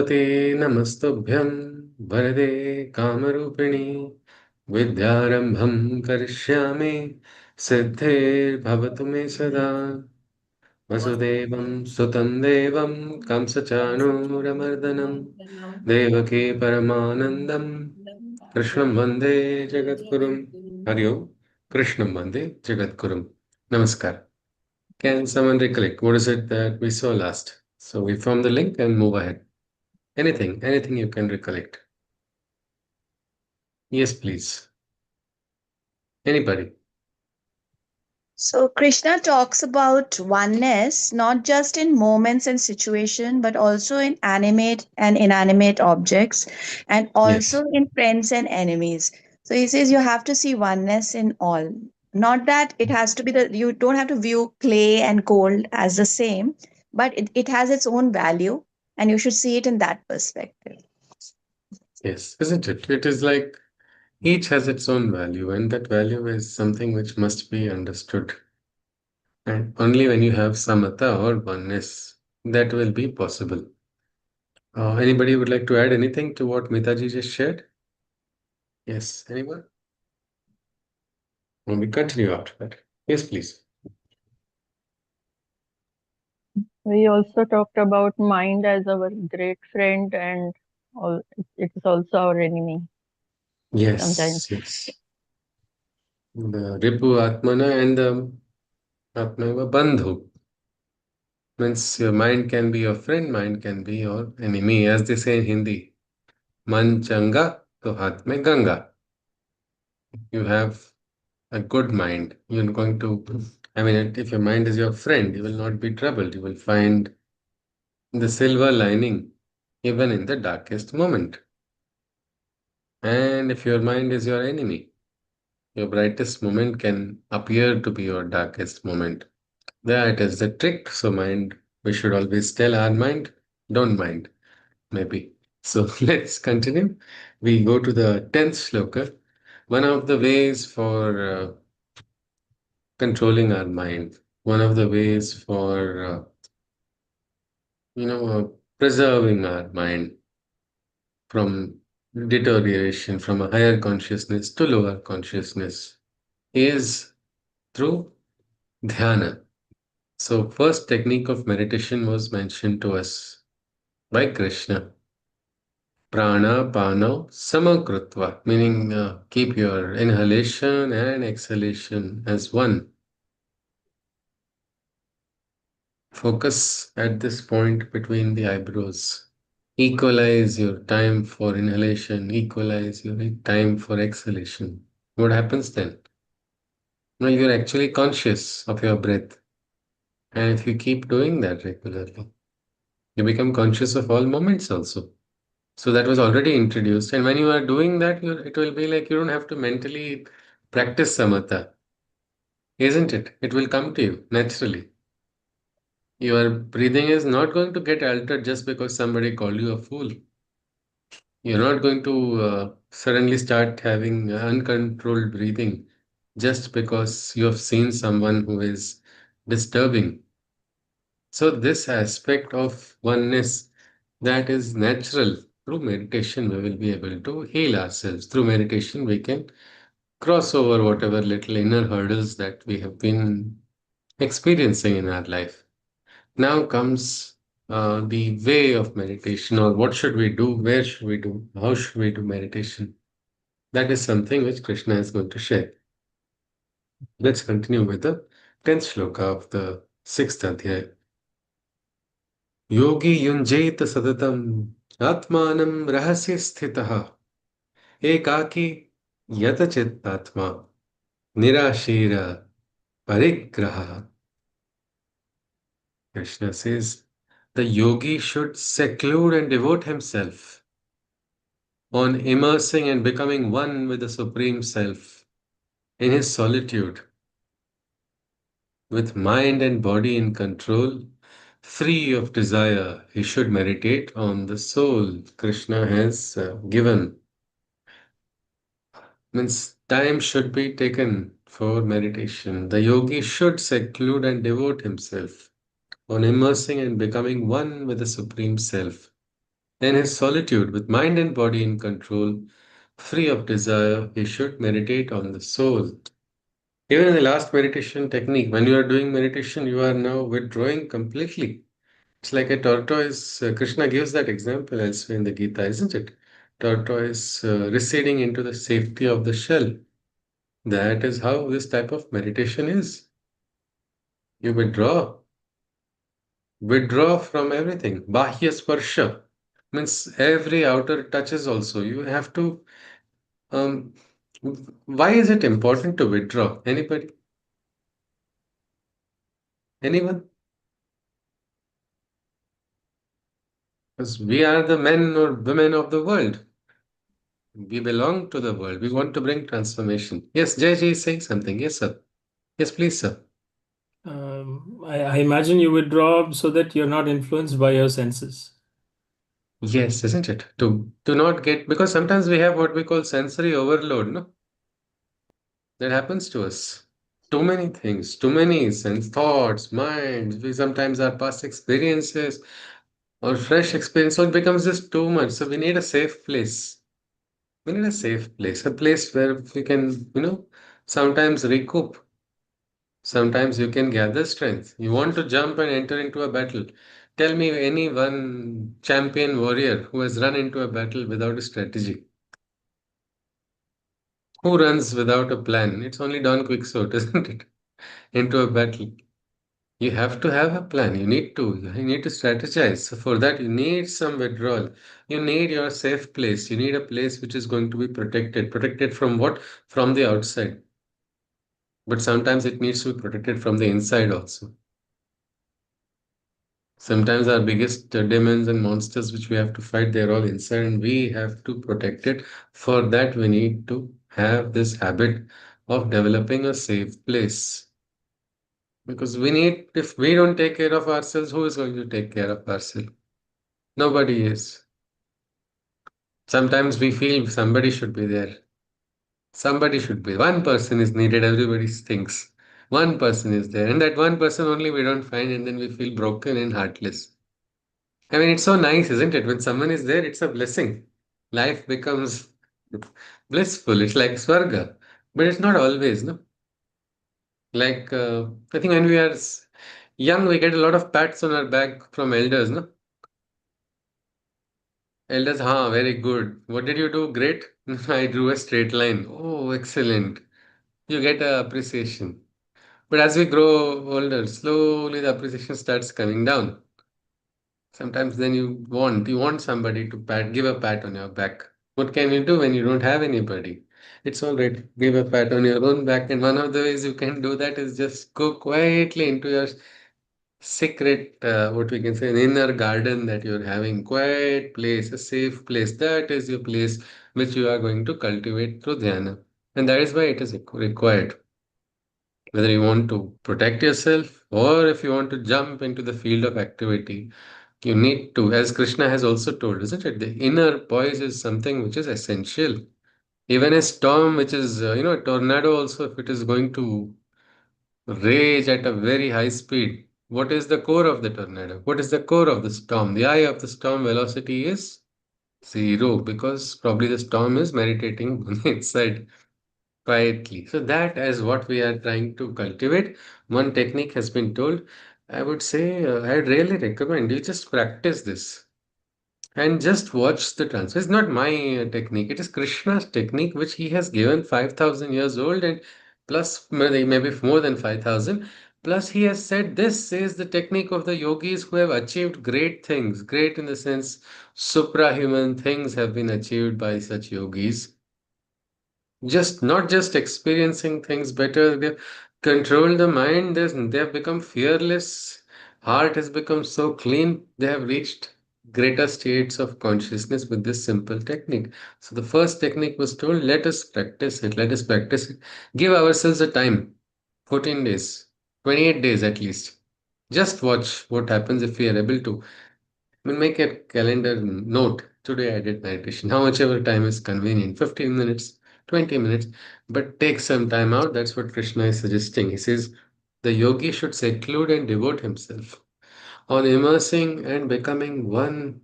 ते नमस्तुभ्यं वरदे कामरूपिणि विद्यारम्भं करिष्यामि सिद्धिर्भवतु मे सदा वसुदेवं सुतं देवं कंसचाणूरमर्दनं देवकी परमानन्दं कृष्णं वन्दे जगद्गुरुं हरि ओम् कृष्णं वन्दे जगद्गुरुं Namaskar. Can someone recollect what is it that we saw last? So we form the link and move ahead. Anything you can recollect. Yes, please. Anybody. So Krishna talks about oneness not just in moments and situation, but also in animate and inanimate objects, and Yes. also in friends and enemies. So he says you have to see oneness in all. Not that it has to be you don't have to view clay and gold as the same, but it has its own value, and you should see it in that perspective. Yes. Isn't it? It is like each has its own value, and that value is something which must be understood. And only when you have samatha or oneness, that will be possible. Anybody would like to add anything to what Mitaji just shared? Yes. Anyone? Well, we continue after that. Yes, please. We also talked about mind as our great friend and it is also our enemy sometimes. Yes. Yes. The Ripu Atmana and the Atmaiva Bandhu. Means your mind can be your friend, mind can be your enemy, as they say in Hindi. Man changa, to hath mein Ganga. You have a good mind. You're going to, I mean, if your mind is your friend, you will not be troubled. You will find the silver lining even in the darkest moment. And if your mind is your enemy, your brightest moment can appear to be your darkest moment. That is the trick. So, mind, we should always tell our mind, don't mind. Maybe. So let's continue. We go to the 10th shloka. One of the ways for controlling our mind, one of the ways for, preserving our mind from deterioration from a higher consciousness to lower consciousness is through dhyana. So, first technique of meditation was mentioned to us by Krishna. Prana Pano Samakrutva, meaning keep your inhalation and exhalation as one. Focus at this point between the eyebrows. Equalize your time for inhalation, equalize your time for exhalation. What happens then? Now you're actually conscious of your breath. And if you keep doing that regularly, you become conscious of all moments also. So that was already introduced. And when you are doing that, it will be like you don't have to mentally practice samatha, isn't it? It will come to you naturally. Your breathing is not going to get altered just because somebody called you a fool. You're not going to suddenly start having uncontrolled breathing just because you have seen someone who is disturbing. So, this aspect of oneness that is natural through meditation, we will be able to heal ourselves. Through meditation, we can cross over whatever little inner hurdles that we have been experiencing in our life. Now comes the way of meditation, or what should we do, where should we do, how should we do meditation. That is something which Krishna is going to share. Let's continue with the 10th shloka of the 6th adhyaya. Yogi yunjeta sadatam atmanam rahasya sthitah ekaki yatachittatma nirashira parigraha. Krishna says the yogi should seclude and devote himself on immersing and becoming one with the Supreme Self in his solitude, with mind and body in control, free of desire. He should meditate on the soul Krishna has given. Means time should be taken for meditation. The yogi should seclude and devote himself on immersing and becoming one with the Supreme Self. In his solitude, with mind and body in control, free of desire, he should meditate on the soul. Even in the last meditation technique, when you are doing meditation, you are now withdrawing completely. It's like a tortoise. Krishna gives that example elsewhere in the Gita, isn't it? Tortoise receding into the safety of the shell. That is how this type of meditation is. You withdraw from everything. Bahya sparsha means every outer touches also. You have to. Um, why is it important to withdraw? Anybody? Anyone? Because we are the men or women of the world. We belong to the world. We want to bring transformation. Yes, Jay Jay is saying something. Yes, sir. Yes, please, sir. I imagine you withdraw so that you're not influenced by your senses. Yes, isn't it? To not get, because sometimes we have what we call sensory overload, no? That happens to us. Too many things, too many sense thoughts, minds. We sometimes our past experiences or fresh experience. So it becomes just too much. So we need a safe place. We need a place where we can, sometimes recoup. Sometimes you can gather strength. You want to jump and enter into a battle. Tell me any one champion warrior who has run into a battle without a strategy. Who runs without a plan? It's only Don Quixote, isn't it? Into a battle. You have to have a plan. You need to strategize. So for that, you need some withdrawal. You need your safe place. You need a place which is going to be protected. Protected from what? From the outside. But sometimes it needs to be protected from the inside also. Sometimes our biggest demons and monsters which we have to fight, they're all inside and we have to protect it. For that, we need to have this habit of developing a safe place. Because if we don't take care of ourselves, who is going to take care of ourselves? Nobody is. Sometimes we feel somebody should be there. Somebody should be. One person is needed, everybody thinks. One person is there. And that one person only we don't find, and then we feel broken and heartless. I mean, it's so nice, isn't it? When someone is there, it's a blessing. Life becomes blissful. It's like Swarga. But it's not always, no? Like, I think when we are young, we get a lot of pats on our back from elders, no? Elders, very good. What did you do? Great. I drew a straight line. Oh, excellent. You get a appreciation. But as we grow older, slowly the appreciation starts coming down. Sometimes then you want somebody to give a pat on your back. What can you do when you don't have anybody? It's all right. Give a pat on your own back. And one of the ways you can do that is just go quietly into your secret, what we can say, an inner garden that you're having. Quiet place, a safe place. That is your place which you are going to cultivate through dhyana. And that is why it is required. Whether you want to protect yourself or if you want to jump into the field of activity, you need to, as Krishna has also told, isn't it? The inner poise is something which is essential. Even a storm, which is, a tornado also, if it is going to rage at a very high speed, what is the core of the tornado? What is the core of the storm? The eye of the storm velocity is zero because probably the storm is meditating on the inside quietly. So that is what we are trying to cultivate. One technique has been told. I would say I'd really recommend you just practice this and just watch the transfer. It's not my technique. It is Krishna's technique, which he has given 5,000 years old and plus maybe more than 5,000. Plus, he has said this is the technique of the yogis who have achieved great things. Great in the sense suprahuman things have been achieved by such yogis, just not just experiencing things better, they've controlled the mind, they have become fearless, heart has become so clean, they have reached greater states of consciousness with this simple technique. So the first technique was told, let us practice it, give ourselves a time, 14 days, 28 days at least. Just watch what happens if we are able to. I mean, make a calendar note. Today I did meditation. How much ever time is convenient, 15 minutes, 20 minutes, but take some time out. That's what Krishna is suggesting. He says the yogi should seclude and devote himself on immersing and becoming one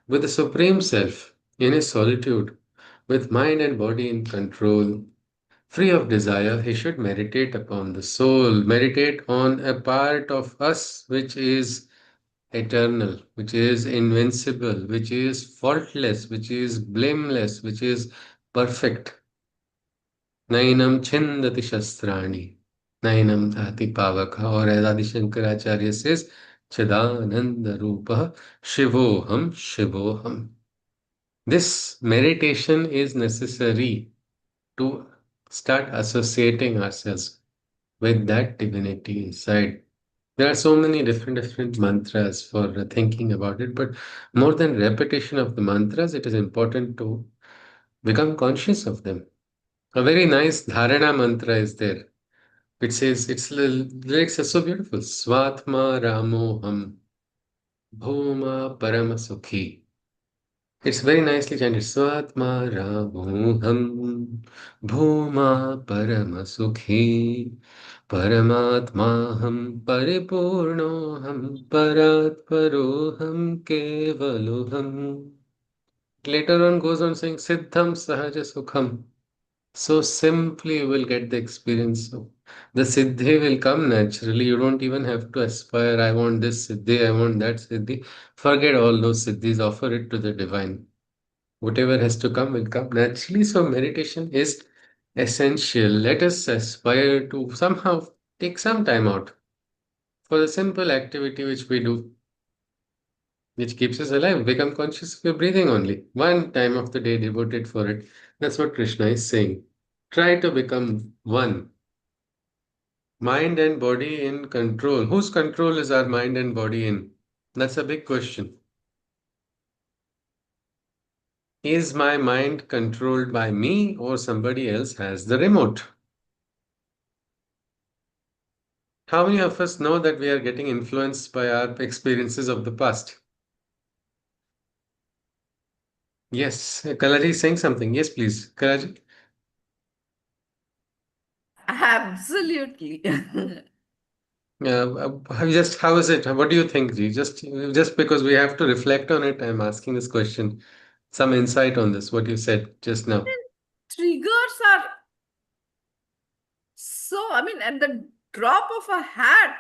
with the Supreme Self in his solitude, with mind and body in control, free of desire, he should meditate upon the soul, meditate on a part of us which is eternal, which is invincible, which is faultless, which is blameless, which is perfect. Nainam chindati shastrani, nainam dhati pavaka, or as Adi Shankaracharya says, Chidananda Rupa, Shivoham, Shivoham. This meditation is necessary to start associating ourselves with that divinity inside. There are so many different mantras for thinking about it, but more than repetition of the mantras, it is important to become conscious of them. A very nice dharana mantra is there. It says, its lyrics are so beautiful. Swatma Ramoham Bhuma Paramasukhi. It's very nicely chanted. Swatma Ramoham Bhuma Paramasukhi. परमात्माहं परिपूर्णोऽहं परात्परोऽहं केवलोऽहम्. Later on goes on saying Siddham Sahaja Sukham. So simply you will get the experience. So the Siddhi will come naturally. You don't even have to aspire, I want this Siddhi, I want that Siddhi. Forget all those Siddhis, offer it to the divine. Whatever has to come will come naturally. So meditation is essential. Let us aspire to somehow take some time out for the simple activity which we do, which keeps us alive. Become conscious of your breathing only. One time of the day devoted for it. That's what Krishna is saying. Try to become one. Mind and body in control. Whose control is our mind and body in? That's a big question. Is my mind controlled by me or somebody else has the remote? How many of us know that we are getting influenced by our experiences of the past? Yes, Kalaji is saying something. Yes, please. Kalaji. Absolutely. How is it? What do you think, Ji? Just because we have to reflect on it, I'm asking this question. Some insight on this, what you said just now. Triggers are so, I mean, at the drop of a hat,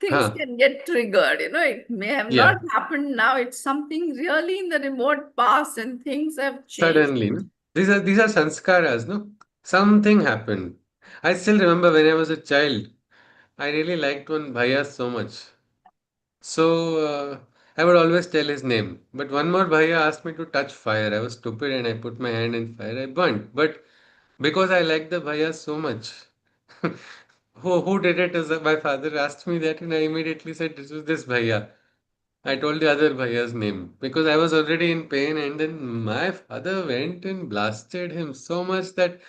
things Huh. can get triggered. It may have Yeah. not happened now. It's something really in the remote past, and things have changed. Suddenly, no? These are sanskaras, no? Something happened. I still remember when I was a child, I really liked one bhaiya so much. So I would always tell his name. But one more bhaiya asked me to touch fire. I was stupid and I put my hand in fire. I burnt. But because I liked the bhaiya so much, who did it? Is my father asked me that, and I immediately said, "This was this bhaiya." I told the other bhaiya's name because I was already in pain, and then my father went and blasted him so much that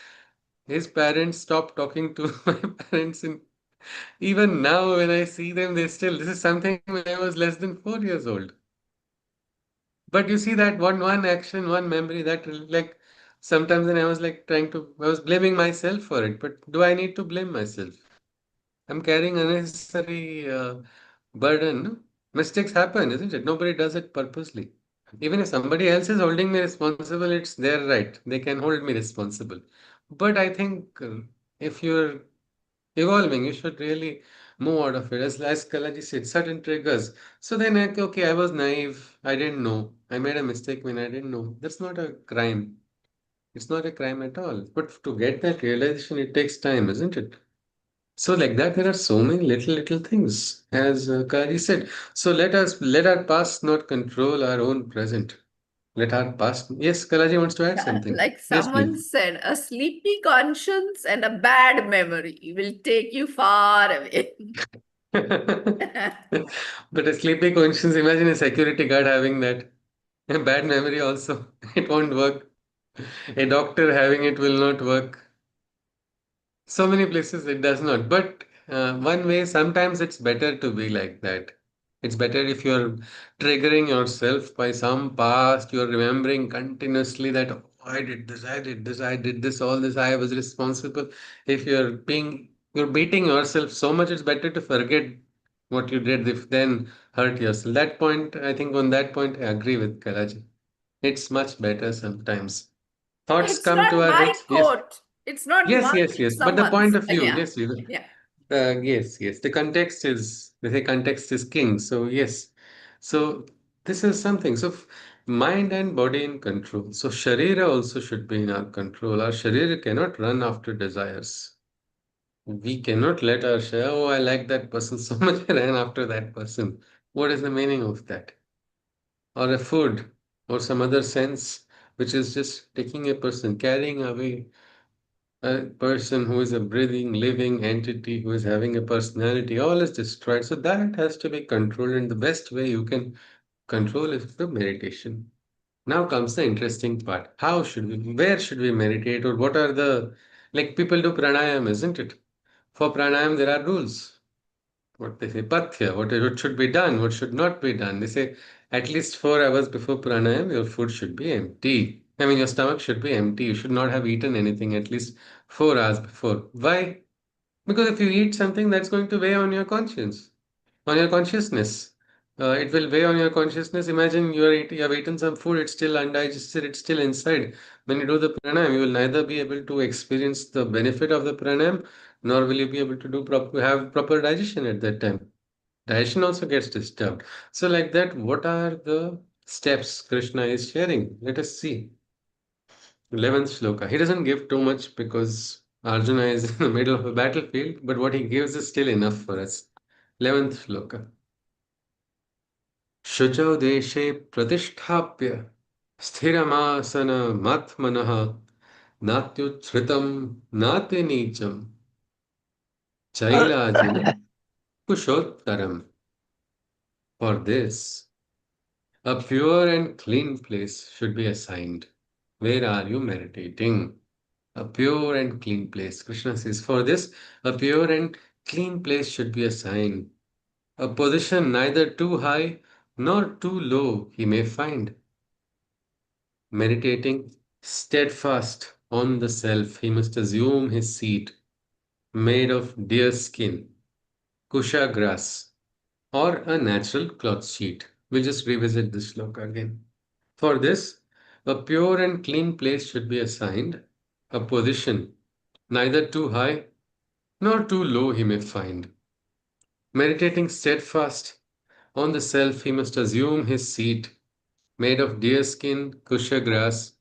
his parents stopped talking to my parents. And even now, when I see them, they still, this is something when I was less than 4 years old. But you see that one action, one memory that like sometimes when I was like I was blaming myself for it. But do I need to blame myself? I'm carrying unnecessary burden. No? Mistakes happen, isn't it? Nobody does it purposely. Even if somebody else is holding me responsible, it's their right. They can hold me responsible. But I think if you're evolving, you should really move out of it. As Kalaji said, certain triggers. So then, like, okay, I was naive. I didn't know. I made a mistake when I didn't know. That's not a crime. It's not a crime at all. But to get that realization, it takes time, isn't it? So like that, there are so many little things, as Kalaji said. So let our past not control our own present. Let our past. Yes, Kalaji wants to add something. Like Yes, someone please. said, a sleepy conscience and a bad memory will take you far away. But a sleepy conscience, imagine a security guard having that. A bad memory also. It won't work. A doctor having it will not work. So many places it does not. But one way, sometimes it's better to be like that. It's better if you're triggering yourself by some past, you're remembering continuously that, "Oh, I did this, I did this, I did this, all this, I was responsible." If you're beating yourself so much, it's better to forget What you did if then hurt yourself. That point, I think on that point, I agree with Kalaji. It's much better sometimes. Thoughts It's come not to our my heads. Yes, quote. It's not yes, mine, yes, it's yes. But the point someone's. of view, Yeah. yes, you, Yeah. yes, yes. The context is, they say context is king. So, yes. So, this is something. So, mind and body in control. So, Sharira also should be in our control. Our Sharira cannot run after desires. We cannot let our share, oh, I like that person so much, I ran after that person. What is the meaning of that? Or a food or some other sense which is just taking a person, carrying away a person who is a breathing, living entity who is having a personality, all is destroyed. So that has to be controlled, and the best way you can control is through meditation. Now comes the interesting part. How should we, where should we meditate, or what are the, like people do pranayam, isn't it? For pranayam, there are rules. What they say, pathya, what should be done, what should not be done. They say at least 4 hours before pranayam, your food should be empty. I mean, your stomach should be empty. You should not have eaten anything at least 4 hours before. Why? Because if you eat something, that's going to weigh on your conscience, on your consciousness. It will weigh on your consciousness. Imagine you have eaten some food, it's still undigested, it's still inside. When you do the pranayam, you will neither be able to experience the benefit of the pranayam, nor will you be able to have proper digestion at that time. Digestion also gets disturbed. So, like that, what are the steps Krishna is sharing? Let us see. 11th shloka. He doesn't give too much because Arjuna is in the middle of a battlefield, but what he gives is still enough for us. 11th shloka. शुचौ देशे प्रतिष्ठाप्य स्थिरमासनमात्मनः नात्युच्छ्रितं नातिनीचं चैलाजिनं कुशोत्तरम्. For this, a pure and clean place should be assigned. Where are you meditating? A pure and clean place. Krishna says, for this, a pure and clean place should be assigned. A position neither too high nor too low he may find. Meditating steadfast on the self, he must assume his seat made of deer skin, kusha grass, or a natural cloth sheet. We'll just revisit this sloka again. For this, a pure and clean place should be assigned, a position neither too high nor too low he may find. Meditating steadfast on the self, he must assume his seat made of deerskin, kusha grass,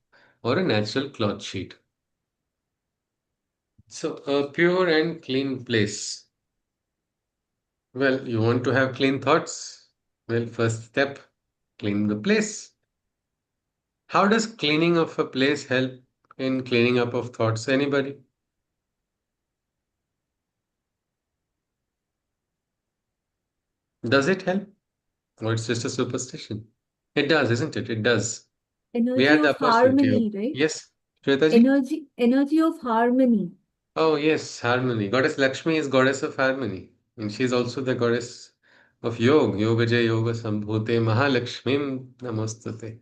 or a natural cloth sheet. So, a pure and clean place. Well, you want to have clean thoughts? Well, first step, clean the place. How does cleaning of a place help in cleaning up of thoughts? Anybody? Does it help? Or it's just a superstition? It does, isn't it? It does. We Energy had the of opportunity of. harmony, right? Yes, Shwetaji? Energy of harmony. Oh, yes, harmony. Goddess Lakshmi is goddess of harmony. And she's also the goddess of yoga. Yogaja yoga sambhute mahalakshmim namostate.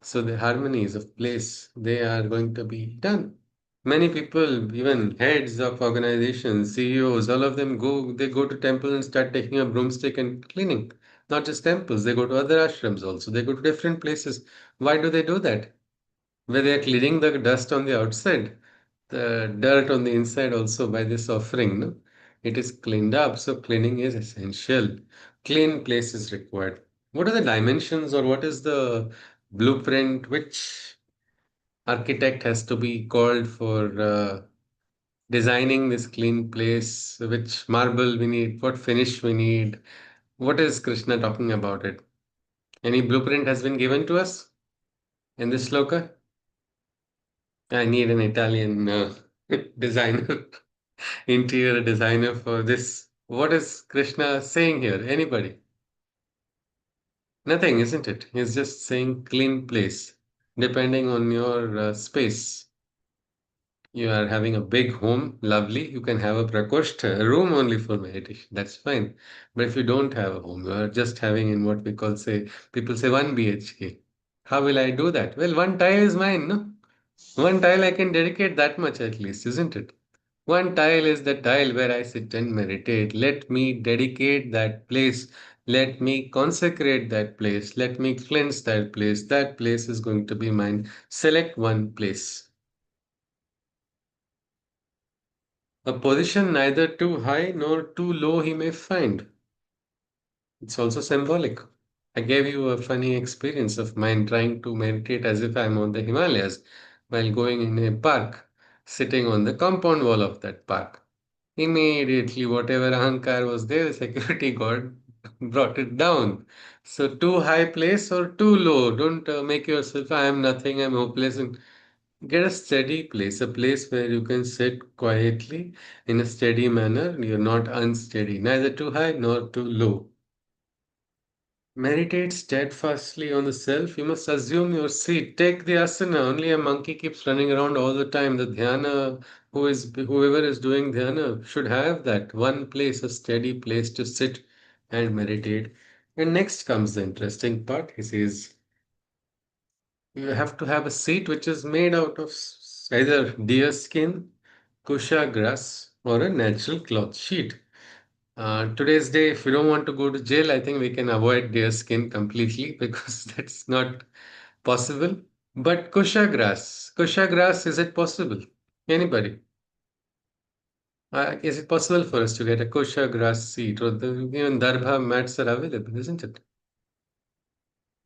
So the harmonies of place, they are going to be done. Many people, even heads of organizations, CEOs, all of them they go to temple and start taking a broomstick and cleaning. Not just temples, they go to other ashrams also. They go to different places. Why do they do that? Where they are cleaning the dust on the outside, the dirt on the inside also by this offering, no? It is cleaned up. So cleaning is essential. Clean place is required. What are the dimensions, or what is the blueprint? Which architect has to be called for designing this clean place? Which marble we need? What finish we need? What is Krishna talking about it? Any blueprint has been given to us in this sloka? I need an Italian designer, interior designer for this. What is Krishna saying here? Anybody? Nothing, isn't it? He's just saying clean place, depending on your space. You are having a big home, lovely. You can have a prakoshta, a room only for meditation. That's fine. But if you don't have a home, you are just having in what we call, say, people say 1 BHK. How will I do that? Well, one tile is mine, no? One tile I can dedicate that much at least, isn't it? One tile is the tile where I sit and meditate. Let me dedicate that place. Let me consecrate that place. Let me cleanse that place. That place is going to be mine. Select one place. A position neither too high nor too low he may find. It's also symbolic. I gave you a funny experience of mine trying to meditate as if I'm on the Himalayas while going in a park, sitting on the compound wall of that park. Immediately, whatever ahankar was there, the security guard brought it down. So, too high place or too low. Don't make yourself, I am nothing, I'm hopeless. And get a steady place, a place where you can sit quietly in a steady manner. You're not unsteady, neither too high nor too low. Meditate steadfastly on the self. You must assume your seat. Take the asana. Only a monkey keeps running around all the time. The dhyana, whoever is doing dhyana, should have that one place, a steady place to sit and meditate. And next comes the interesting part. He says you have to have a seat which is made out of either deer skin, kusha grass, or a natural cloth sheet. Today's day, if we don't want to go to jail, I think we can avoid deer skin completely because that's not possible. But kusha grass, is it possible? Anybody? Is it possible for us to get a kusha grass seat or even darbha mats are available, isn't it?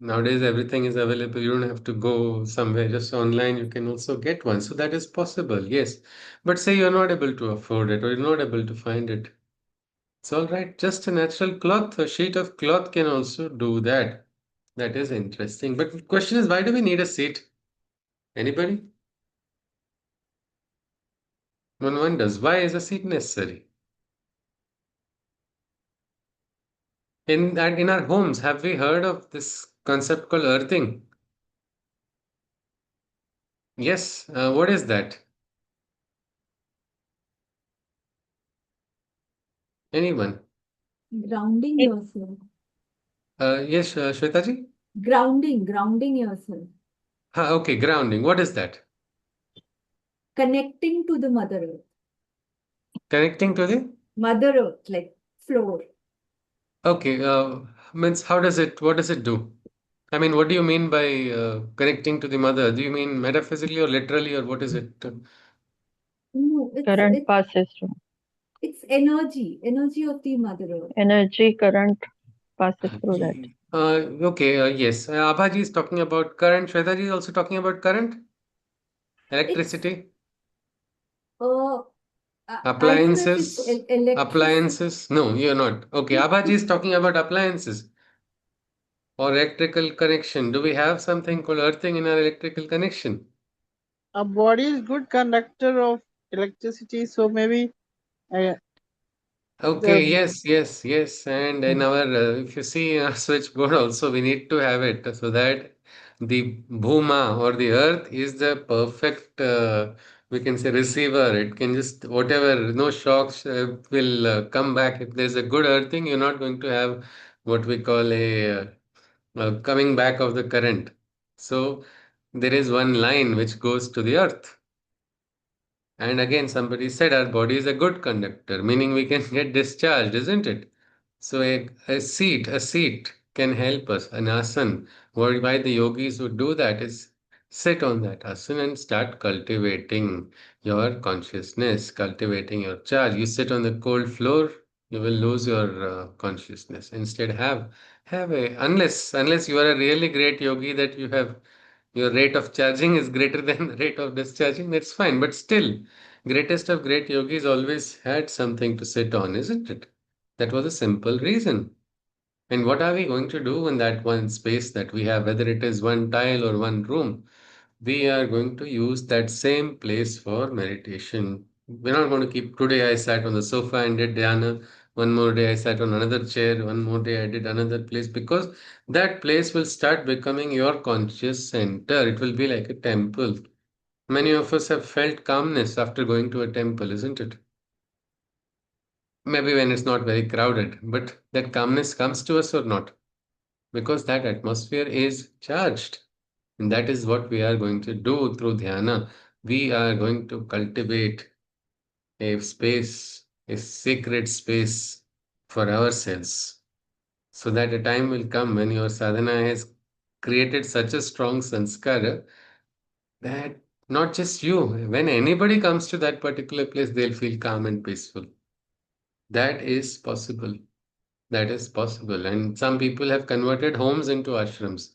Nowadays, everything is available. You don't have to go somewhere, just online. You can also get one. So that is possible, yes. But say you're not able to afford it or you're not able to find it. It's all right. Just a natural cloth, a sheet of cloth can also do that. That is interesting. But the question is, why do we need a seat? Anybody? One wonders, why is a seat necessary? In our homes, have we heard of this concept called earthing? Yes. What is that? Anyone? Grounding yourself. Yes, Shwetaji? Grounding yourself. Okay, grounding. What is that? Connecting to the Mother Earth. Connecting to the? Mother Earth, like floor. Okay, means what does it do? I mean, what do you mean by connecting to the mother? Do you mean metaphysically or literally, or what is it? No, Current passes through. it's energy of the Mother Earth. Energy current passes through that. Okay, yes. Abhaji is talking about current. Shwetaji is also talking about current? Electricity? I don't know if Appliances? it's electricity. Appliances? No, you're not. Okay, Abhaji is talking about appliances or electrical connection. Do we have something called earthing in our electrical connection? A body is good conductor of electricity, so maybe Okay, the yes. And in our, if you see our switchboard also, we need to have it so that the Bhuma or the earth is the perfect, we can say receiver. It can just, whatever, no shocks will come back. If there's a good earthing, you're not going to have what we call a coming back of the current. So there is one line which goes to the earth. And again, somebody said our body is a good conductor, meaning we can get discharged, isn't it? So a seat can help us. An asan, why the yogis would do that is sit on that asan and start cultivating your consciousness, cultivating your charge. You sit on the cold floor, you will lose your consciousness. Instead, have a unless you are a really great yogi that you have your rate of charging is greater than the rate of discharging, that's fine. But still, greatest of great yogis always had something to sit on, isn't it? That was a simple reason. And what are we going to do in that one space that we have, whether it is one tile or one room? We are going to use that same place for meditation. We're not going to keep today I sat on the sofa and did dhyana, one more day I sat on another chair, one more day I did another place, because that place will start becoming your conscious center. It will be like a temple. Many of us have felt calmness after going to a temple, isn't it? Maybe when it's not very crowded, but that calmness comes to us or not, because that atmosphere is charged. And that is what we are going to do through dhyana. We are going to cultivate a space, a sacred space for ourselves, so that a time will come when your sadhana has created such a strong sanskara that not just you, when anybody comes to that particular place, they'll feel calm and peaceful. That is possible. That is possible. And some people have converted homes into ashrams.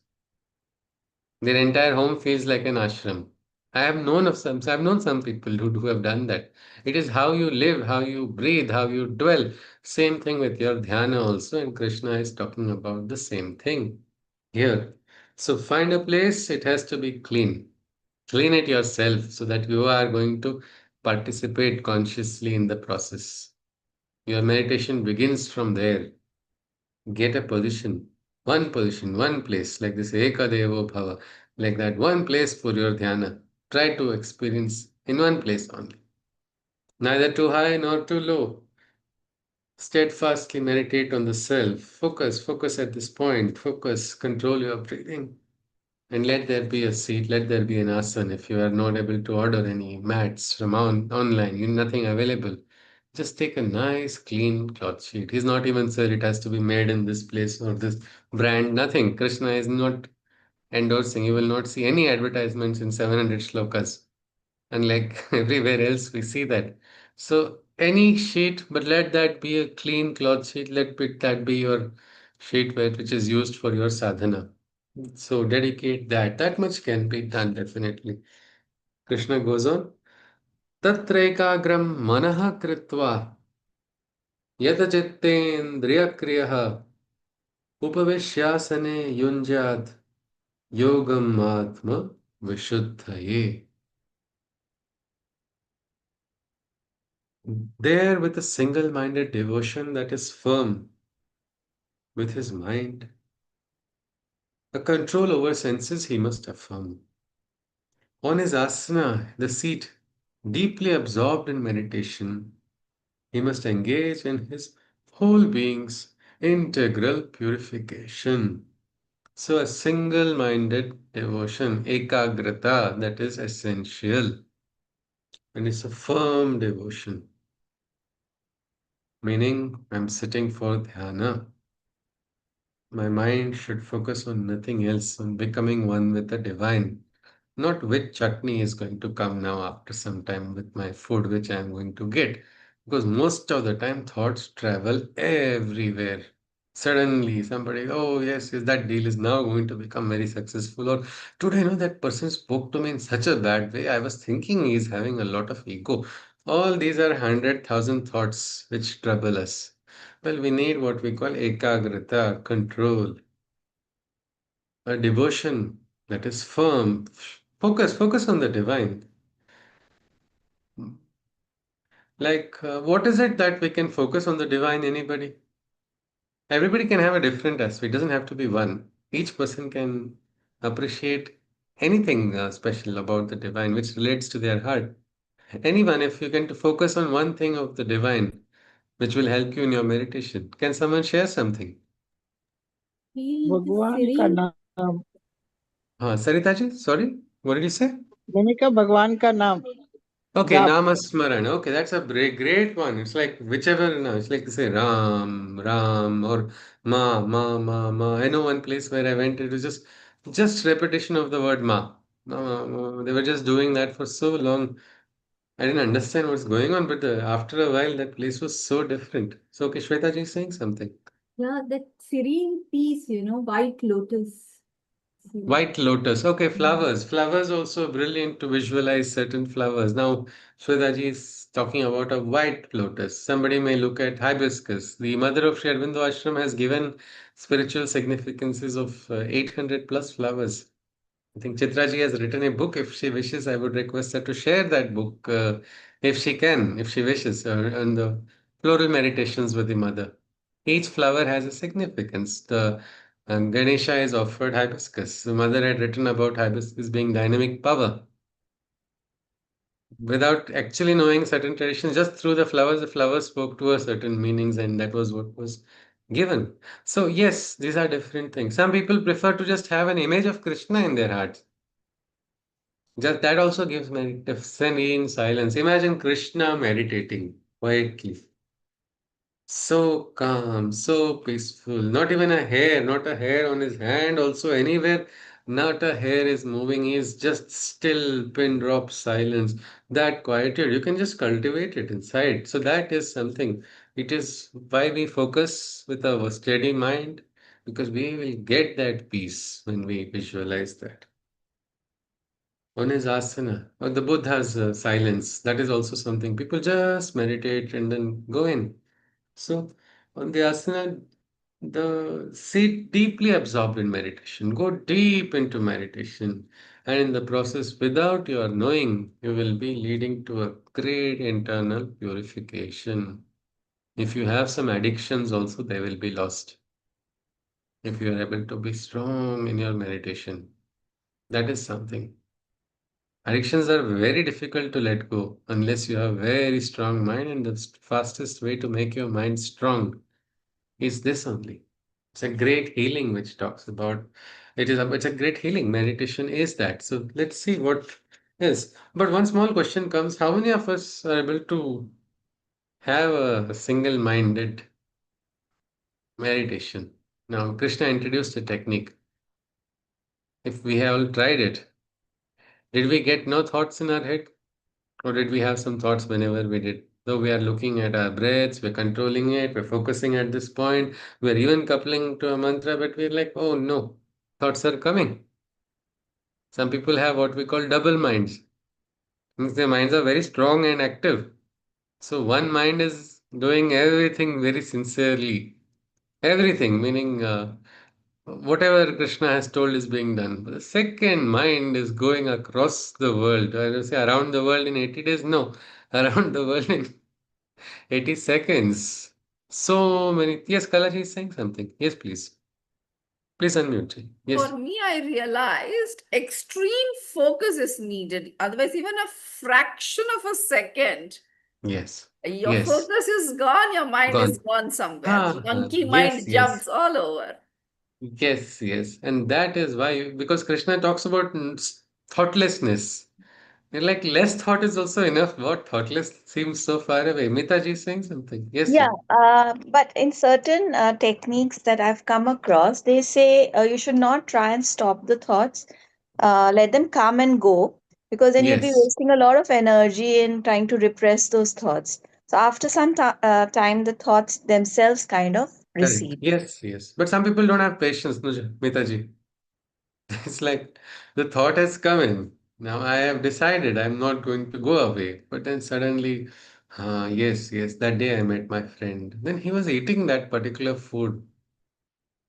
Their entire home feels like an ashram. I've known some people who have done that. It is how you live, how you breathe, how you dwell. Same thing with your dhyana also, and Krishna is talking about the same thing here. So find a place, it has to be clean. Clean it yourself so that you are going to participate consciously in the process. Your meditation begins from there. Get a position, one place, like this Eka Devo Bhava, like that one place for your dhyana. Try to experience in one place only. Neither too high nor too low. Steadfastly meditate on the self. Focus at this point. Focus, control your breathing. And let there be a seat, let there be an asana. If you are not able to order any mats from online, you nothing available. Just take a nice clean cloth sheet. He's not even said it has to be made in this place or this brand. Nothing. Krishna is not endorsing. You will not see any advertisements in 700 shlokas. Unlike everywhere else, we see that. So any sheet, but let that be a clean cloth sheet. That be your sheet which is used for your sadhana. So dedicate that. That much can be done definitely. Krishna goes on. Tatraikagram manaha kritva yatachittendriyakriyaha upavishyasane yunjad yogam atma vishuddhaye. There with a single-minded devotion that is firm with his mind, a control over senses he must affirm. On his asana, the seat, deeply absorbed in meditation, he must engage in his whole being's integral purification. So, a single minded devotion, ekagrata, that is essential. And it's a firm devotion, meaning I'm sitting for dhyana. My mind should focus on nothing else, on becoming one with the divine. Not which chutney is going to come now after some time with my food, which I am going to get. Because most of the time, thoughts travel everywhere. Suddenly, somebody, oh, yes, that deal is now going to become very successful. Or today, that person spoke to me in such a bad way. I was thinking he's having a lot of ego. All these are 100,000 thoughts which trouble us. Well, we need what we call ekagrata, control, a devotion that is firm. Focus on the divine. Like, what is it that we can focus on the divine? Anybody? Everybody can have a different aspect. It doesn't have to be one. Each person can appreciate anything special about the divine which relates to their heart. Anyone, if you can to focus on one thing of the divine, which will help you in your meditation. Can someone share something? Feel the भगवान का serene नाम Sarita ji, sorry, what did you say? मैंने कहा भगवान का नाम Okay, जाप Namasmaran. Okay, that's a great one. It's like whichever, no, it's like to say Ram, Ram, or Ma. I know one place where I went, it was just repetition of the word Ma. They were just doing that for so long. I didn't understand what's going on, but after a while, that place was so different. So, okay, Shweta ji is saying something. Yeah, that serene peace, white lotus. White lotus. Okay, flowers. Flowers also brilliant to visualize certain flowers. Now, Shwedaji is talking about a white lotus. Somebody may look at hibiscus. The mother of Sri Aurobindo Ashram has given spiritual significances of 800 plus flowers. I think Chitraji has written a book. If she wishes, I would request her to share that book, if she can, if she wishes, on the floral meditations with the mother. Each flower has a significance. The Ganesha is offered hibiscus. The mother had written about hibiscus being dynamic power. Without actually knowing certain traditions, just through the flowers spoke to her certain meanings, and that was what was given. So, yes, these are different things. Some people prefer to just have an image of Krishna in their hearts. Just that also gives serene silence. Imagine Krishna meditating quietly. So calm, so peaceful. Not even a hair, not a hair on his hand, also anywhere. Not a hair is moving. He's just still, pin drop silence. That quietude, you can just cultivate it inside. So that is something. It is why we focus with our steady mind, because we will get that peace when we visualize that. One is asana, or the Buddha's silence. That is also something. People just meditate and then go in. So on the asana, the sit deeply absorbed in meditation. Go deep into meditation. And in the process, without your knowing, you will be leading to a great internal purification. If you have some addictions also, they will be lost. If you are able to be strong in your meditation, that is something. Addictions are very difficult to let go unless you have very strong mind, and the fastest way to make your mind strong is this only. It's a great healing which talks about it's a great healing. Meditation is that. So let's see what is. But one small question comes: how many of us are able to have a single-minded meditation? Now, Krishna introduced a technique. If we have all tried it, did we get no thoughts in our head? Or did we have some thoughts whenever we did? Though we are looking at our breaths, we're controlling it, we're focusing at this point, we're even coupling to a mantra, but we're like, oh no, thoughts are coming. Some people have what we call double minds. Means their minds are very strong and active. So one mind is doing everything very sincerely. Everything, meaning whatever Krishna has told is being done. But the second mind is going across the world. I will say around the world in 80 days. No, around the world in 80 seconds. So many. Yes, Kalash is saying something. Yes, please. Please unmute. Yes. For me, I realized extreme focus is needed. Otherwise, even a fraction of a second, Yes. your Yes. focus is gone, your mind Gone. is gone somewhere. Ah, Monkey yes, mind yes. jumps all over. Yes, yes. And that is why, because Krishna talks about thoughtlessness. And like less thought is also enough. What thoughtless seems so far away. Mitaji is saying something. Yes, Yeah, sir. but in certain techniques that I've come across, they say you should not try and stop the thoughts. Let them come and go, because then you'll be Yes. wasting a lot of energy in trying to repress those thoughts. So after some time, the thoughts themselves kind of Correct. recede. Yes, yes. But some people don't have patience, Mitaji. It's like the thought has come in. Now I have decided I'm not going to go away. But then suddenly, yes, yes, that day I met my friend. Then he was eating that particular food.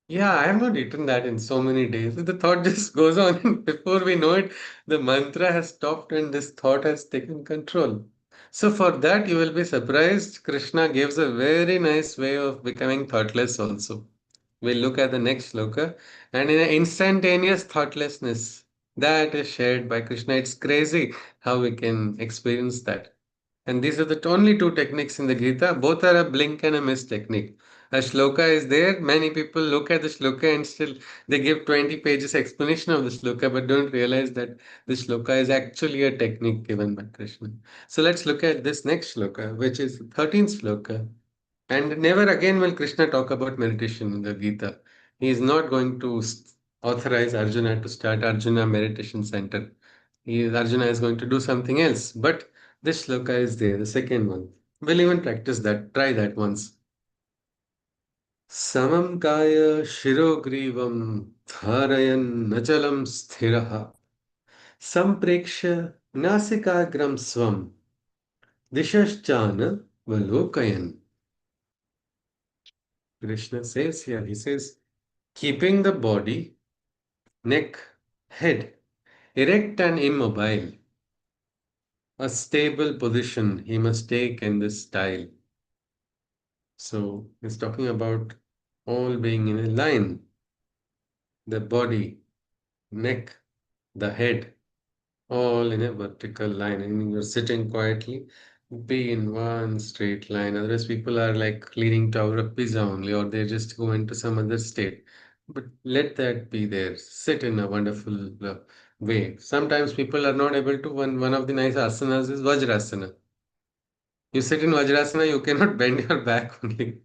Yeah, I have not eaten that in so many days. The thought just goes on, and before we know it, the mantra has stopped and this thought has taken control. So, for that, you will be surprised. Krishna gives a very nice way of becoming thoughtless also. We'll look at the next sloka, and in an instantaneous thoughtlessness that is shared by Krishna. It's crazy how we can experience that. And these are the only two techniques in the Gita. Both are a blink and a miss technique. A shloka is there. Many people look at the shloka and still they give 20 pages explanation of the shloka, but don't realize that the shloka is actually a technique given by Krishna. So let's look at this next shloka, which is the 13th shloka. And never again will Krishna talk about meditation in the Gita. He is not going to authorize Arjuna to start Arjuna Meditation Center. Arjuna is going to do something else. But this shloka is there, the second one. We'll even practice that. Try that once. Samam kaya shirogrivam dharayan nachalam sthiraha samprekshya nasikagram swam dishashchana valokayan. Krishna says here, he says, keeping the body, neck, head erect and immobile, a stable position he must take in this style. So he's talking about all being in a line, the body, neck, the head, all in a vertical line. I mean, you're sitting quietly, be in one straight line. Otherwise, people are like leaning tower of Pisa only, or they just go into some other state. But let that be there. Sit in a wonderful way. Sometimes people are not able to. One of the nice asanas is Vajrasana. You sit in Vajrasana, you cannot bend your back only.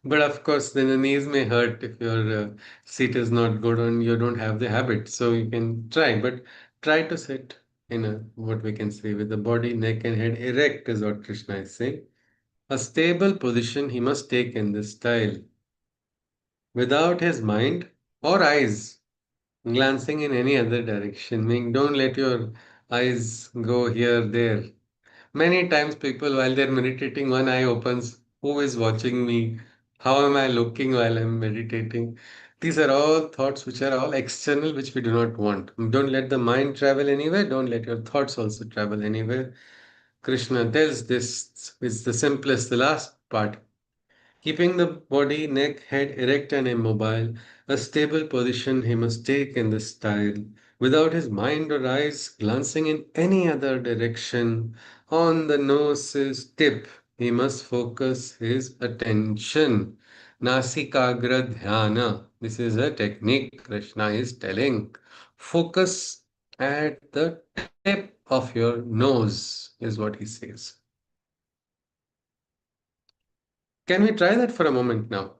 But of course, then the knees may hurt if your seat is not good and you don't have the habit. So you can try, but try to sit in a what we can say with the body, neck, and head erect is what Krishna is saying. A stable position he must take in this style without his mind or eyes glancing in any other direction. Meaning, don't let your eyes go here, there. Many times, people, while they're meditating, one eye opens. Who is watching me? How am I looking while I'm meditating? These are all thoughts which are all external, which we do not want. Don't let the mind travel anywhere. Don't let your thoughts also travel anywhere. Krishna tells this is the simplest, the last part. Keeping the body, neck, head erect and immobile, a stable position he must take in this style, without his mind or eyes glancing in any other direction. On the nose's tip, he must focus his attention. Nasikagra dhyana. This is a technique Krishna is telling. Focus at the tip of your nose, is what he says. Can we try that for a moment now?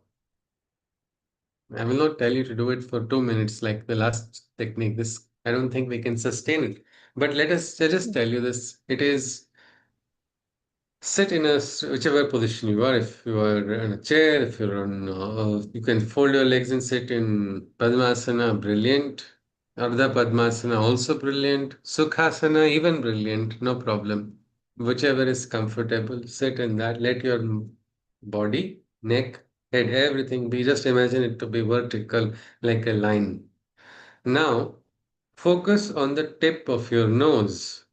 I will not tell you to do it for 2 minutes like the last technique. This, I don't think we can sustain it. But let us just tell you this. It is sit in whichever position you are. If you are in a chair, if you're on, you can fold your legs and sit in Padmasana, brilliant. Ardha Padmasana, also brilliant. Sukhasana, even brilliant, no problem. Whichever is comfortable, sit in that. Let your body, neck, head, everything be, just imagine it to be vertical like a line. Now, focus on the tip of your nose.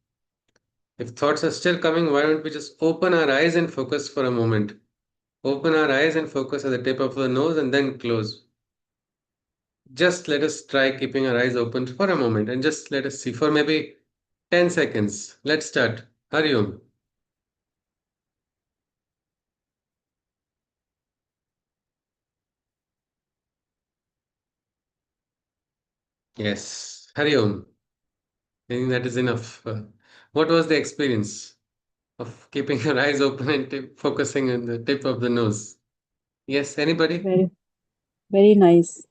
If thoughts are still coming, why don't we just open our eyes and focus for a moment? Open our eyes and focus at the tip of the nose and then close. Just let us try keeping our eyes open for a moment and just let us see for maybe 10 seconds. Let's start. Hariom. Yes. Hariom. I think that is enough. What was the experience of keeping your eyes open and focusing on the tip of the nose? Yes, anybody? Very, very nice.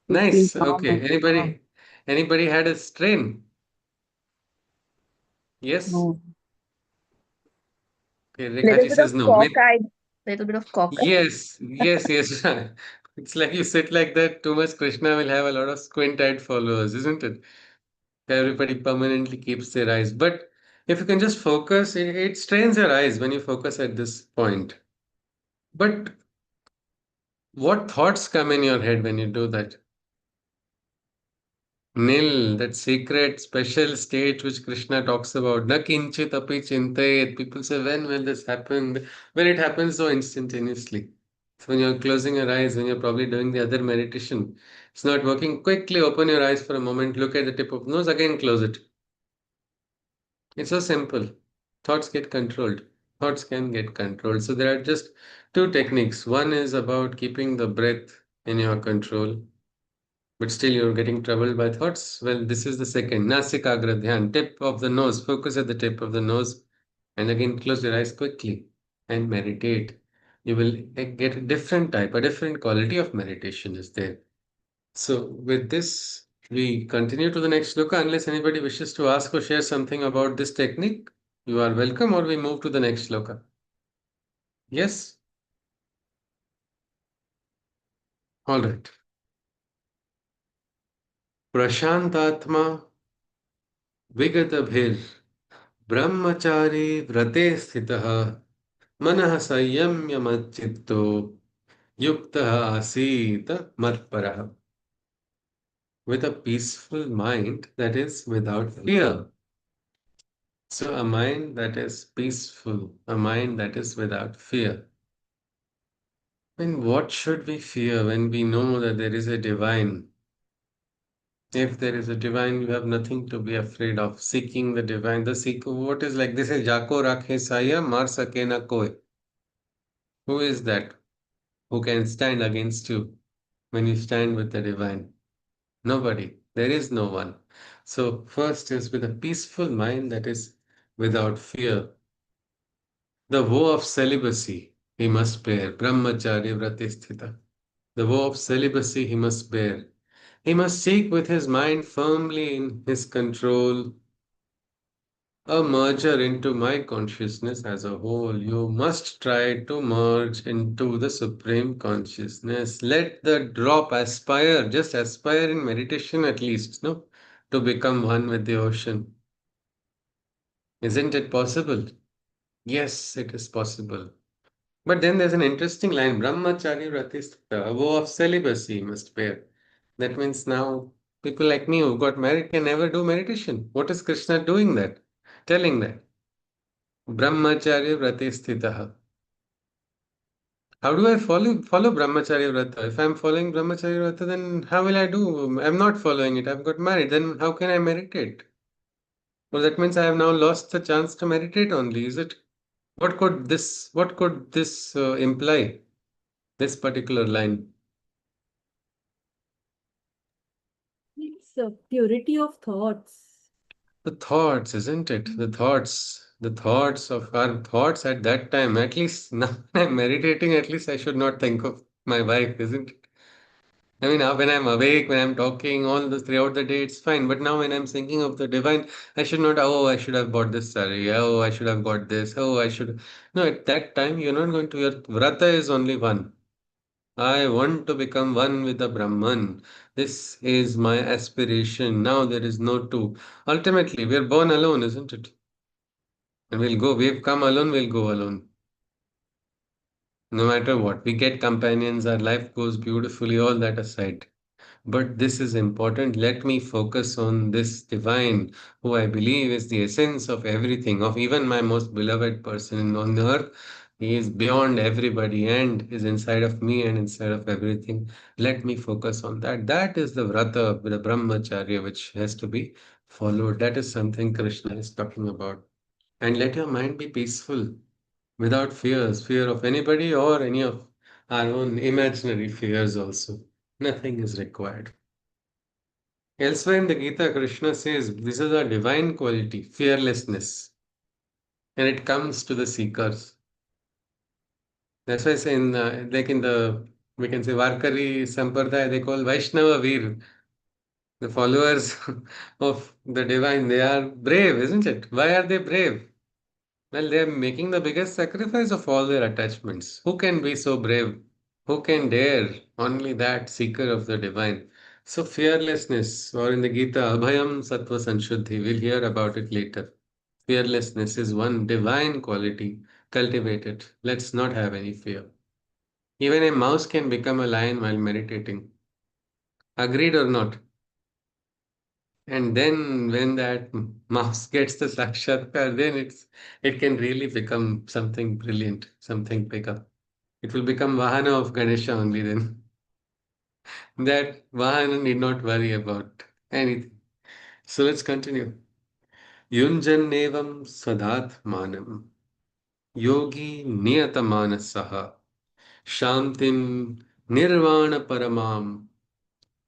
We feel Nice. calm Okay. and calm. Anybody had a strain? Yes. No, Okay, Little Rekhaji bit of says no. cockeyed, little bit of cockeyed. Yes, yes, yes. It's like you sit like that, too much Krishna will have a lot of squint-eyed followers, isn't it? Everybody permanently keeps their eyes. But if you can just focus, it strains your eyes when you focus at this point. But what thoughts come in your head when you do that? Nil, that secret special state which Krishna talks about. Na kinchit api chintayet. People say, when will this happen? When it happens so instantaneously. So when you're closing your eyes, when you're probably doing the other meditation, it's not working. Quickly open your eyes for a moment, look at the tip of nose, again close it. It's so simple. Thoughts get controlled. Thoughts can get controlled. So there are just two techniques. One is about keeping the breath in your control, but still you're getting troubled by thoughts. Well, this is the second. Nasikagra dhyan, tip of the nose. Focus at the tip of the nose, and again close your eyes quickly and meditate. You will get a different type, a different quality of meditation is there. So with this, we continue to the next shloka. Unless anybody wishes to ask or share something about this technique, you are welcome, or we move to the next shloka. Yes? All right. Prashantatma vigatabhir brahmachari vrate sthitah manah संयम्य मच्चित्तो युक्तः आसीत मत्परः. With a peaceful mind that is without fear. So a mind that is peaceful, a mind that is without fear. And what should we fear when we know that there is a divine? If there is a divine, you have nothing to be afraid of. Seeking the divine, the seek. What is like this? Is Jako Rakhe Saya Mar Sake Na Koi. Who is that? Who can stand against you when you stand with the divine? Nobody. There is no one. So, first is with a peaceful mind, that is without fear. The vow of celibacy he must bear. Brahmacharya Vratisthita. The vow of celibacy he must bear. He must seek with his mind firmly in his control a merger into my consciousness as a whole. You must try to merge into the supreme consciousness. Let the drop aspire, just aspire in meditation at least, no? To become one with the ocean. Isn't it possible? Yes, it is possible. But then there's an interesting line, Brahmacharya Vratisthita, a vow of celibacy must bear. That means now people like me who got married can never do meditation. What is Krishna doing that? Telling that. Brahmacharya Vratisthita. How do I follow Brahmacharya Vrata? If I'm following Brahmacharya Vrata, then how will I do? I'm not following it. I've got married. Then how can I meditate? Well, that means I have now lost the chance to meditate only, is it? What could this imply? This particular line. It's purity of thoughts. The thoughts, isn't it? The thoughts of our thoughts at that time. At least now when I'm meditating, at least I should not think of my wife, isn't it? I mean, when I'm awake, when I'm talking, all this throughout the day, it's fine. But now when I'm thinking of the divine, I should not, oh, I should have bought this saree. Oh, I should have got this. Oh, I should. No, at that time, you're not going to, your vrata is only one. I want to become one with the Brahman. This is my aspiration. Now there is no two. Ultimately, we're born alone, isn't it? And we've come alone, we'll go alone. No matter what, we get companions, our life goes beautifully, all that aside. But this is important. Let me focus on this divine, who I believe is the essence of everything, of even my most beloved person on the earth. He is beyond everybody and is inside of me and inside of everything. Let me focus on that. That is the vrata, the brahmacharya, which has to be followed. That is something Krishna is talking about. And let your mind be peaceful without fear of anybody or any of our own imaginary fears also. Nothing is required. Elsewhere in the Gita, Krishna says this is a divine quality, fearlessness, and it comes to the seekers. That's why I say like in the, we can say Varkari Sampradaya, they call Vaishnava Veer, the followers of the divine. They are brave, isn't it? Why are they brave? Well, they are making the biggest sacrifice of all their attachments. Who can be so brave? Who can dare? Only that seeker of the divine. So fearlessness, or in the Gita, Abhayam Sattva Sanshuddhi, we'll hear about it later. Fearlessness is one divine quality. Cultivate it. Let's not have any fear. Even a mouse can become a lion while meditating. Agreed or not? And then when that mouse gets the sakshatkar, then it can really become something brilliant, something bigger. It will become Vahana of Ganesha only then. That Vahana need not worry about anything. So let's continue. Yunjannevam sadatmanam yogi niyatamanasah shantim nirvana paramam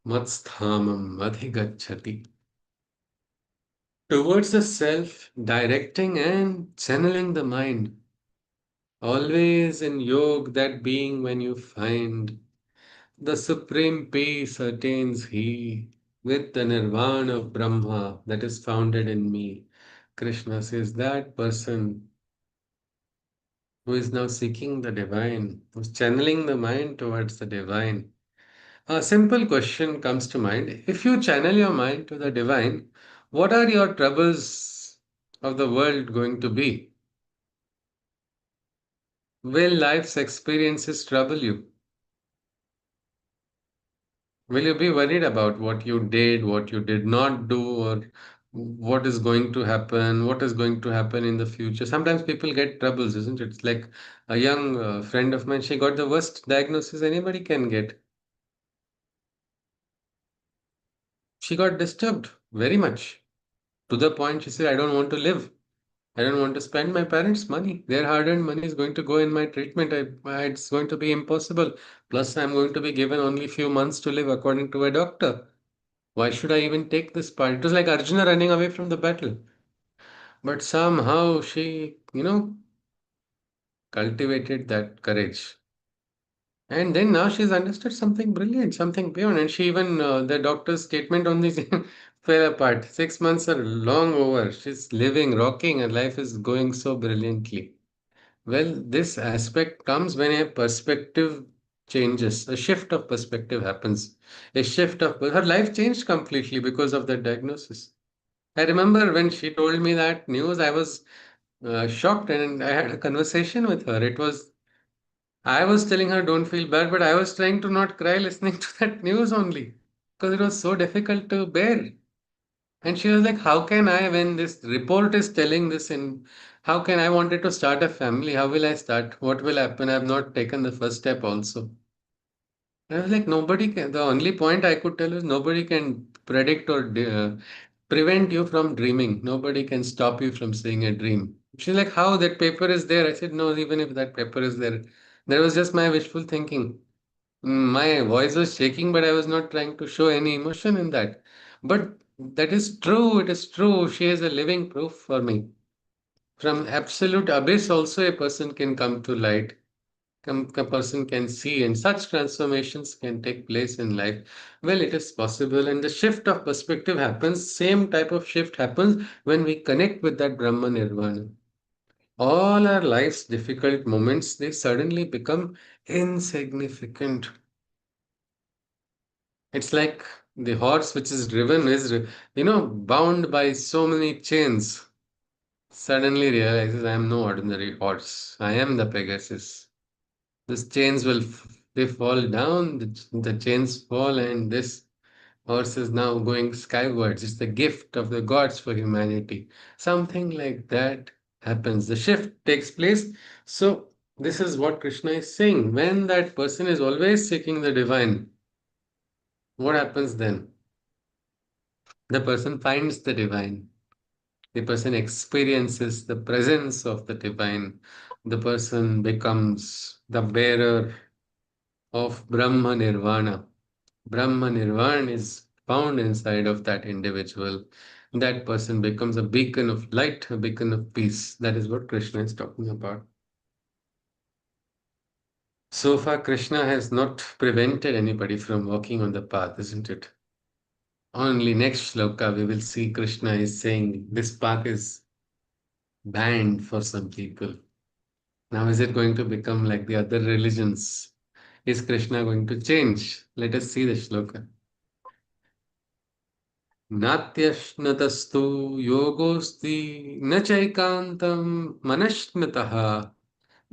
matsthamam adhigacchati. Towards the self, directing and channeling the mind. Always in yoga, that being when you find the supreme peace attains he with the nirvana of Brahma that is founded in me. Krishna says that person who is now seeking the divine, who's channeling the mind towards the divine. A simple question comes to mind. If you channel your mind to the divine, what are your troubles of the world going to be? Will life's experiences trouble you? Will you be worried about what you did, what you did not do, or what is going to happen, what is going to happen in the future? Sometimes people get troubles, isn't it? It's like a young friend of mine, she got the worst diagnosis anybody can get. She got disturbed very much to the point she said, I don't want to live. I don't want to spend my parents' money. Their hard-earned money is going to go in my treatment. It's going to be impossible. Plus, I'm going to be given only few months to live according to a doctor. Why should I even take this part? It was like Arjuna running away from the battle. But somehow she, cultivated that courage. And then now she's understood something brilliant, something beyond. And she even, the doctor's statement on this fell apart. 6 months are long over. She's living, rocking, and life is going so brilliantly. Well, this aspect comes when a perspective changes, a shift of perspective happens. A shift of her life changed completely because of that diagnosis. I remember when she told me that news, I was shocked and I had a conversation with her. I was telling her, don't feel bad, but I was trying to not cry listening to that news only because it was so difficult to bear. And she was like, how can I, when this report is telling this, and how can I wanted to start a family? How will I start? What will happen? I have not taken the first step also. I was like, nobody can. The only point I could tell is nobody can predict or prevent you from dreaming. Nobody can stop you from seeing a dream. She's like, how that paper is there? I said, no, even if that paper is there, that was just my wishful thinking. My voice was shaking, but I was not trying to show any emotion in that. But that is true. It is true. She is a living proof for me. From absolute abyss, also a person can come to light. A person can see, and such transformations can take place in life. Well, it is possible, and the shift of perspective happens. Same type of shift happens when we connect with that Brahma Nirvana. All our life's difficult moments, they suddenly become insignificant. It's like the horse which is driven is, bound by so many chains. Suddenly realizes I am no ordinary horse. I am the Pegasus. These chains they fall down, the chains fall, and this horse is now going skywards. It's the gift of the gods for humanity. Something like that happens. The shift takes place. So, this is what Krishna is saying. When that person is always seeking the divine, what happens then? The person finds the divine. The person experiences the presence of the divine. The person becomes the bearer of Brahma Nirvana. Brahma Nirvana is found inside of that individual. That person becomes a beacon of light, a beacon of peace. That is what Krishna is talking about. So far, Krishna has not prevented anybody from walking on the path, isn't it? Only next shloka we will see Krishna is saying this path is banned for some people. Now, is it going to become like the other religions? Is Krishna going to change? Let us see the shloka. नात्यश्नतस्तु योगोऽस्ति न चैकान्तं मनश्नतः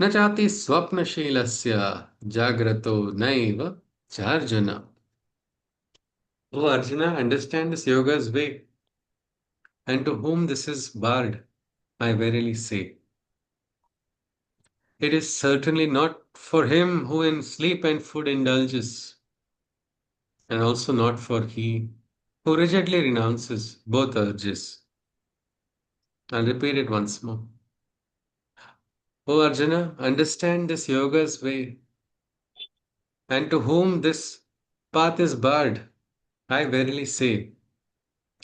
न चाति स्वप्नशीलस्य जाग्रतो नैव चार्जन. Oh Arjuna, understand this yoga's way, and to whom this is barred, I verily say. It is certainly not for him who in sleep and food indulges, and also not for he who rigidly renounces both urges. I'll repeat it once more. O Arjuna, understand this yoga's way, and to whom this path is barred, I verily say,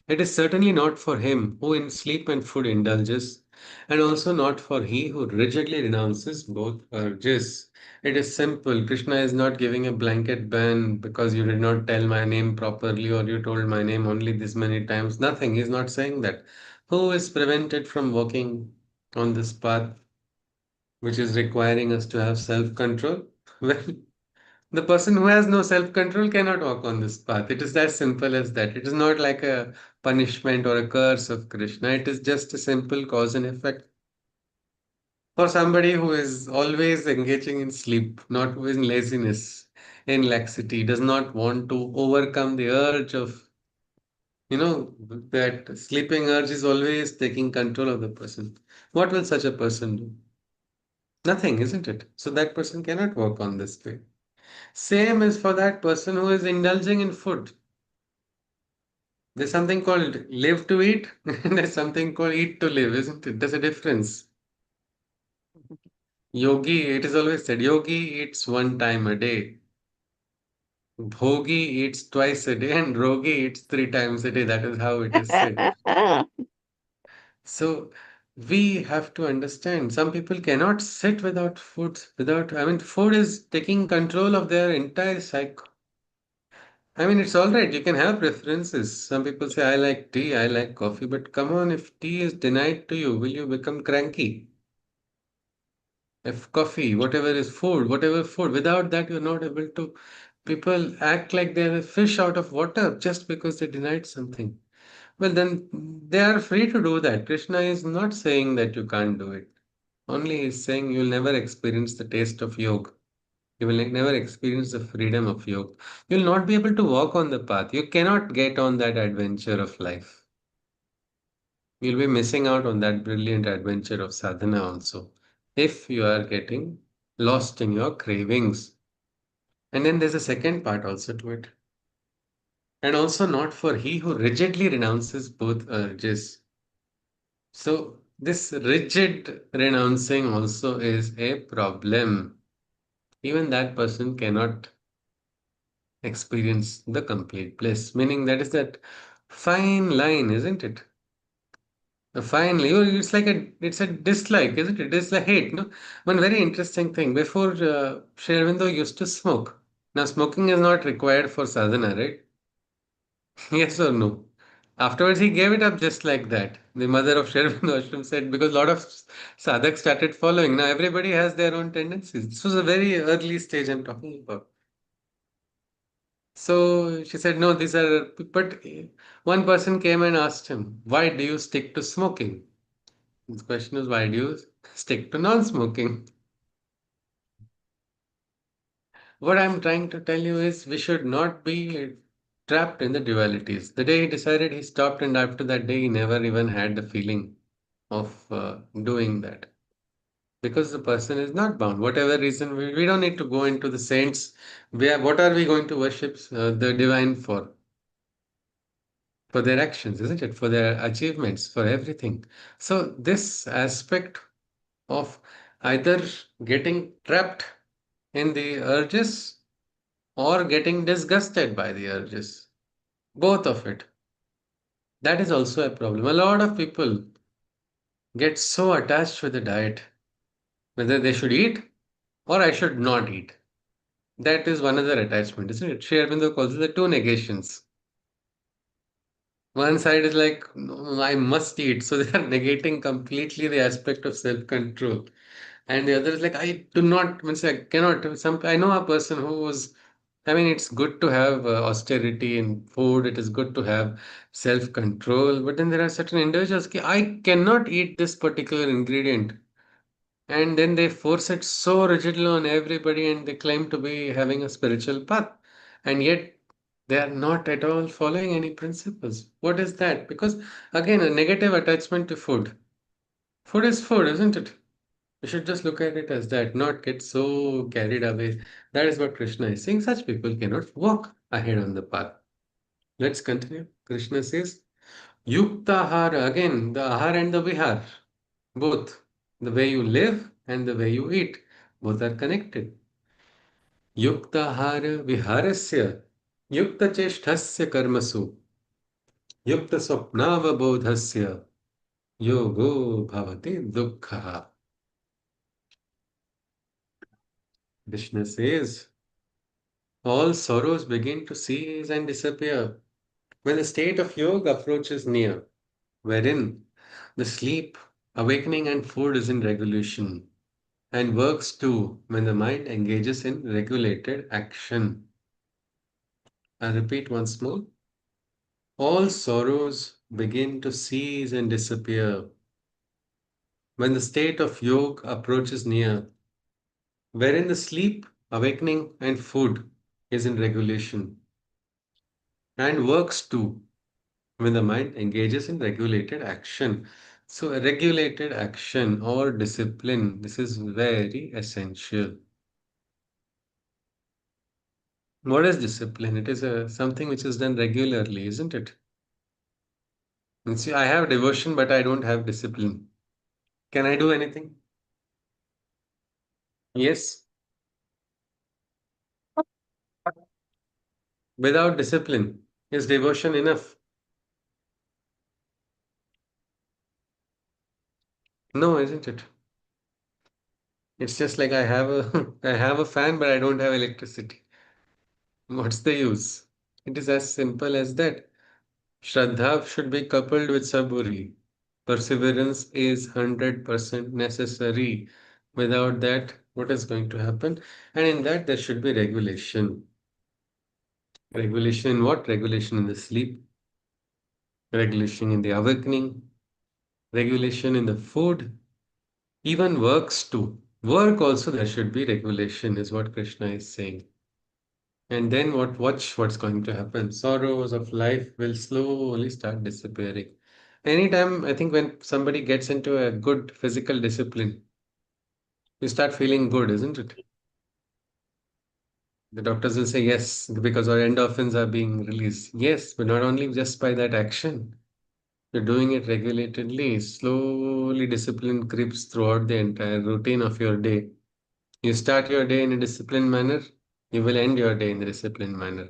it is certainly not for him who in sleep and food indulges, and also not for he who rigidly renounces both urges. It is simple. Krishna is not giving a blanket ban because you did not tell my name properly or you told my name only this many times. Nothing. He's not saying that. Who is prevented from walking on this path, which is requiring us to have self control? Well, the person who has no self control cannot walk on this path. It is as simple as that. It is not like a punishment or a curse of Krishna. It is just a simple cause and effect. For somebody who is always engaging in sleep, not in laziness, in laxity, does not want to overcome the urge of, that sleeping urge is always taking control of the person. What will such a person do? Nothing, isn't it? So that person cannot walk on this way. Same is for that person who is indulging in food. There's something called live to eat, and there's something called eat to live, isn't it? There's a difference. Yogi, it is always said, yogi eats one time a day. Bhogi eats twice a day and Rogi eats 3 times a day. That is how it is said. So we have to understand some people cannot sit without food, I mean, food is taking control of their entire cycle. I mean, it's all right. You can have preferences. Some people say, I like tea, I like coffee, but come on, if tea is denied to you, will you become cranky? If coffee, whatever food, without that, you're not able to. People act like they're a fish out of water just because they denied something. Well, then they are free to do that. Krishna is not saying that you can't do it. Only he's saying you'll never experience the taste of yoga. You will never experience the freedom of yoga. You'll not be able to walk on the path. You cannot get on that adventure of life. You'll be missing out on that brilliant adventure of sadhana also if you are getting lost in your cravings. And then there's a second part also to it. And also not for he who rigidly renounces both urges. So this rigid renouncing also is a problem. Even that person cannot experience the complete bliss, meaning that is that fine line, isn't it? A fine line. It's like it's a dislike, isn't it? It's a hate. No, one very interesting thing. Before Sri Aurobindo used to smoke. Now smoking is not required for sadhana, right? Yes or no? Afterwards, he gave it up just like that. The mother of Sri Aurobindo Ashram said because a lot of sadhaks started following. Now everybody has their own tendencies. This was a very early stage I'm talking about. So she said, no, these are, but one person came and asked him, why do you stick to smoking? The question is, why do you stick to non-smoking? What I'm trying to tell you is we should not be trapped in the dualities. The day he decided he stopped, and after that day, he never even had the feeling of doing that. Because the person is not bound. Whatever reason, we don't need to go into the saints. What are we going to worship the divine for? For their actions, isn't it? For their achievements, for everything. So, this aspect of either getting trapped in the urges or getting disgusted by the urges, both of it, that is also a problem. A lot of people get so attached with the diet, whether they should eat or I should not eat. That is one other attachment, isn't it? Sri Aurobindo calls it the two negations. One side is like, no, I must eat. So they are negating completely the aspect of self control. And the other is like, I do not, means I cannot. I know a person who was, I mean, it's good to have austerity in food, it is good to have self control. But then there are certain individuals, I cannot eat this particular ingredient. And then they force it so rigidly on everybody and they claim to be having a spiritual path. And yet they are not at all following any principles. What is that? Because again, a negative attachment to food. Food is food, isn't it? You should just look at it as that, not get so carried away. That is what Krishna is saying. Such people cannot walk ahead on the path. Let's continue. Krishna says, Yukta Ahara, again, the Ahar and the Vihar, both. The way you live and the way you eat, both are connected. Yukta Ahara Viharasya, Yukta Cheshthasya Karmasu, Yukta Swapnavabodhasya, Yogo Bhavati Dukkha. Krishna says, all sorrows begin to cease and disappear when the state of yoga approaches near, wherein the sleep, awakening, and food is in regulation, and works too when the mind engages in regulated action. I repeat once more, all sorrows begin to cease and disappear when the state of yoga approaches near, wherein the sleep, awakening, and food is in regulation, and works too when the mind engages in regulated action. So, a regulated action or discipline, this is very essential. What is discipline? It is something which is done regularly, isn't it? And see, I have devotion, but I don't have discipline. Can I do anything? Yes. Without discipline, is devotion enough? No, isn't it? It's just like I have a I have a fan, but I don't have electricity. What's the use? It is as simple as that. Shraddha should be coupled with saburi. Perseverance is 100% necessary. Without that, what is going to happen? And in that, there should be regulation. Regulation in what? Regulation in the sleep, regulation in the awakening, regulation in the food, even works too. Work also, there should be regulation, is what Krishna is saying. And then watch what's going to happen. Sorrows of life will slowly start disappearing. Anytime, I think when somebody gets into a good physical discipline, you start feeling good, isn't it? The doctors will say yes, because our endorphins are being released. Yes, but not only just by that action. You're doing it regulatedly, slowly discipline creeps throughout the entire routine of your day. You start your day in a disciplined manner, you will end your day in a disciplined manner.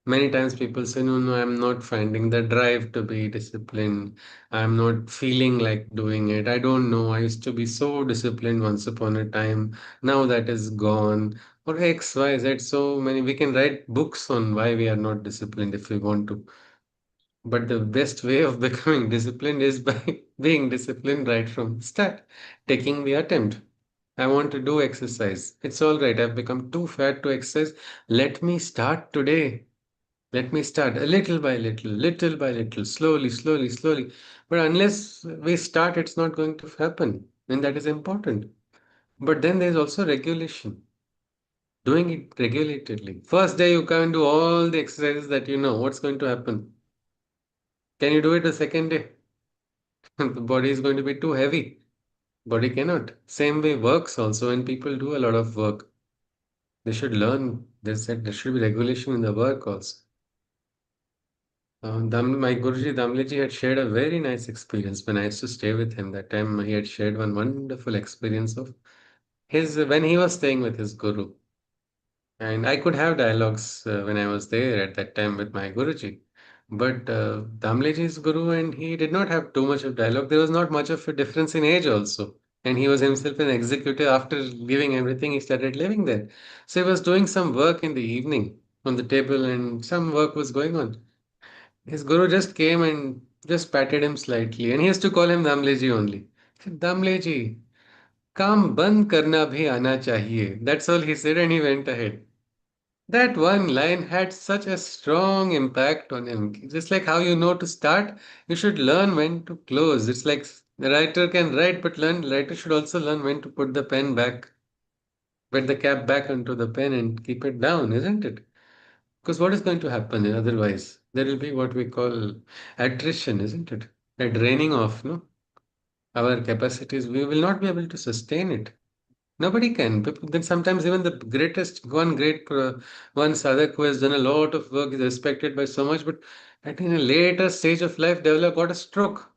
Many times people say, no, no, I'm not finding the drive to be disciplined. I'm not feeling like doing it. I don't know. I used to be so disciplined once upon a time. Now that is gone. Or X, Y, Z. So many. We can write books on why we are not disciplined if we want to. But the best way of becoming disciplined is by being disciplined right from the start, taking the attempt. I want to do exercise. It's all right. I've become too fat to exercise. Let me start today. Let me start a little by little, slowly, slowly, slowly. But unless we start, it's not going to happen. And that is important. But then there's also regulation. Doing it regulatedly. First day, you can't do all the exercises that you know. What's going to happen? Can you do it the second day? The body is going to be too heavy. Body cannot. Same way works also when people do a lot of work. They should learn. They said there should be regulation in the work also. My Guruji Damleji had shared a very nice experience when I used to stay with him. That time he had shared one wonderful experience of his when he was staying with his Guru. And I could have dialogues when I was there at that time with my Guruji. But Damleji's Guru and he did not have too much of dialogue. There was not much of a difference in age also. And he was himself an executive. After leaving everything, he started living there. So he was doing some work in the evening on the table and some work was going on. His guru just came and just patted him slightly, and he used to call him Damleji only. He said, Damleji, काम बंद करना भी आना चाहिए. That's all he said, and he went ahead. That one line had such a strong impact on him. Just like how you know to start, you should learn when to close. It's like the writer can write, but writer should also learn when to put the pen back, put the cap back onto the pen and keep it down, isn't it? Because what is going to happen otherwise? There will be what we call attrition, isn't it? A draining off, no? Our capacities, we will not be able to sustain it. Nobody can. Then sometimes even the greatest, one sadhak who has done a lot of work is respected by so much, but at in a later stage of life, develop got a stroke.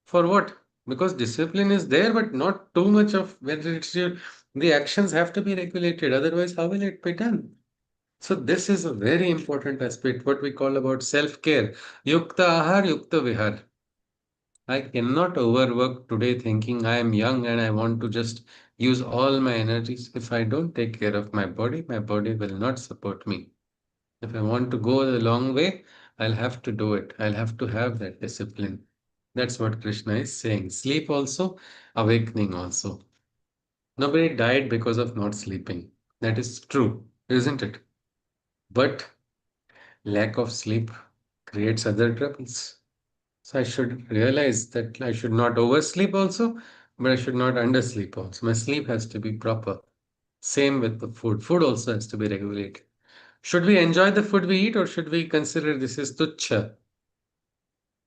For what? Because discipline is there, but not too much of whether it's your, the actions have to be regulated. Otherwise, how will it be done? So this is a very important aspect, what we call about self-care. Yukta ahar, yukta vihar. I cannot overwork today thinking I am young and I want to just use all my energies. If I don't take care of my body will not support me. If I want to go the long way, I'll have to do it. I'll have to have that discipline. That's what Krishna is saying. Sleep also, awakening also. Nobody died because of not sleeping. That is true, isn't it? But lack of sleep creates other troubles. So I should realize that I should not oversleep also, but I should not undersleep also. My sleep has to be proper. Same with the food. Food also has to be regulated. Should we enjoy the food we eat or should we consider this is tuchha?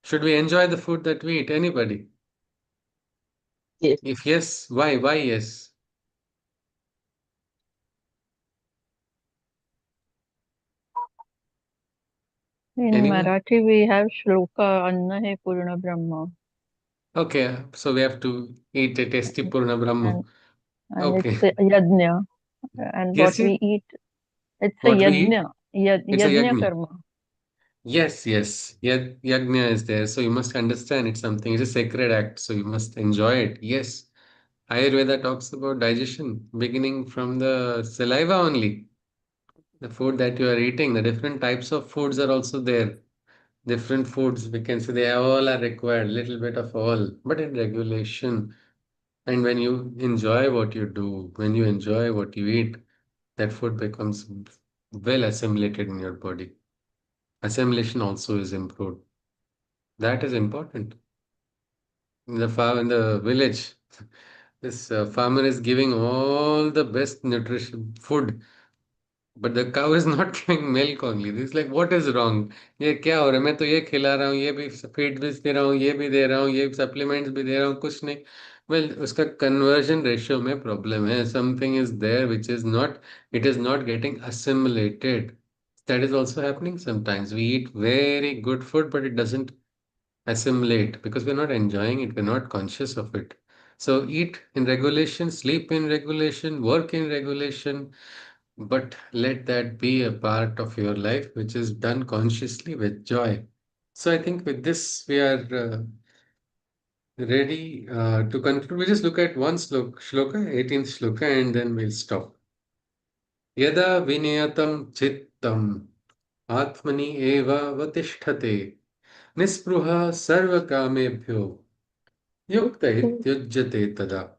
Should we enjoy the food that we eat? Anybody? Yes. If yes, why? Why yes? In Anyone? Marathi, we have shloka, Anna hai Purna Brahma. Okay, so we have to eat a tasty Purna Brahma. And Okay. it's a yajna. And Yes, what yes. we eat, it's a What we eat? yajna. It's a Yajna yagna. karma. Yes, yes. Yagna is there. So you must understand it's something, it's a sacred act. So you must enjoy it. Yes. Ayurveda talks about digestion, beginning from the saliva only. The food that you are eating, the different types of foods are also there. Different foods, we can say they all are required, little bit of all, but in regulation. And when you enjoy what you do, when you enjoy what you eat, that food becomes well assimilated in your body. Assimilation also is improved. That is important. In the farm, in the village, this farmer is giving all the best nutrition food, but the cow is not giving milk only. It's like, what is wrong? ये क्या हो रहा है? मैं तो ये खिला रहा हूँ, ये भी फीड भी दे रहा हूँ, ये भी दे रहा हूँ, ये सप्लीमेंट्स भी दे रहा हूँ, कुछ नहीं. Well, उसका conversion ratio में problem है. Something is there which is not, it is not getting assimilated. That is also happening sometimes. We eat very good food, but it doesn't assimilate because we're not enjoying it, we're not conscious of it. So eat in regulation, sleep in regulation, work in regulation, but let that be a part of your life which is done consciously with joy. So I think with this we are ready to conclude. We just look at one shloka, 18th shloka, and then we'll stop. Yada vinayatam chittam atmani eva vatishthate nispruha sarvakamebhyo yukta ityujyate tada.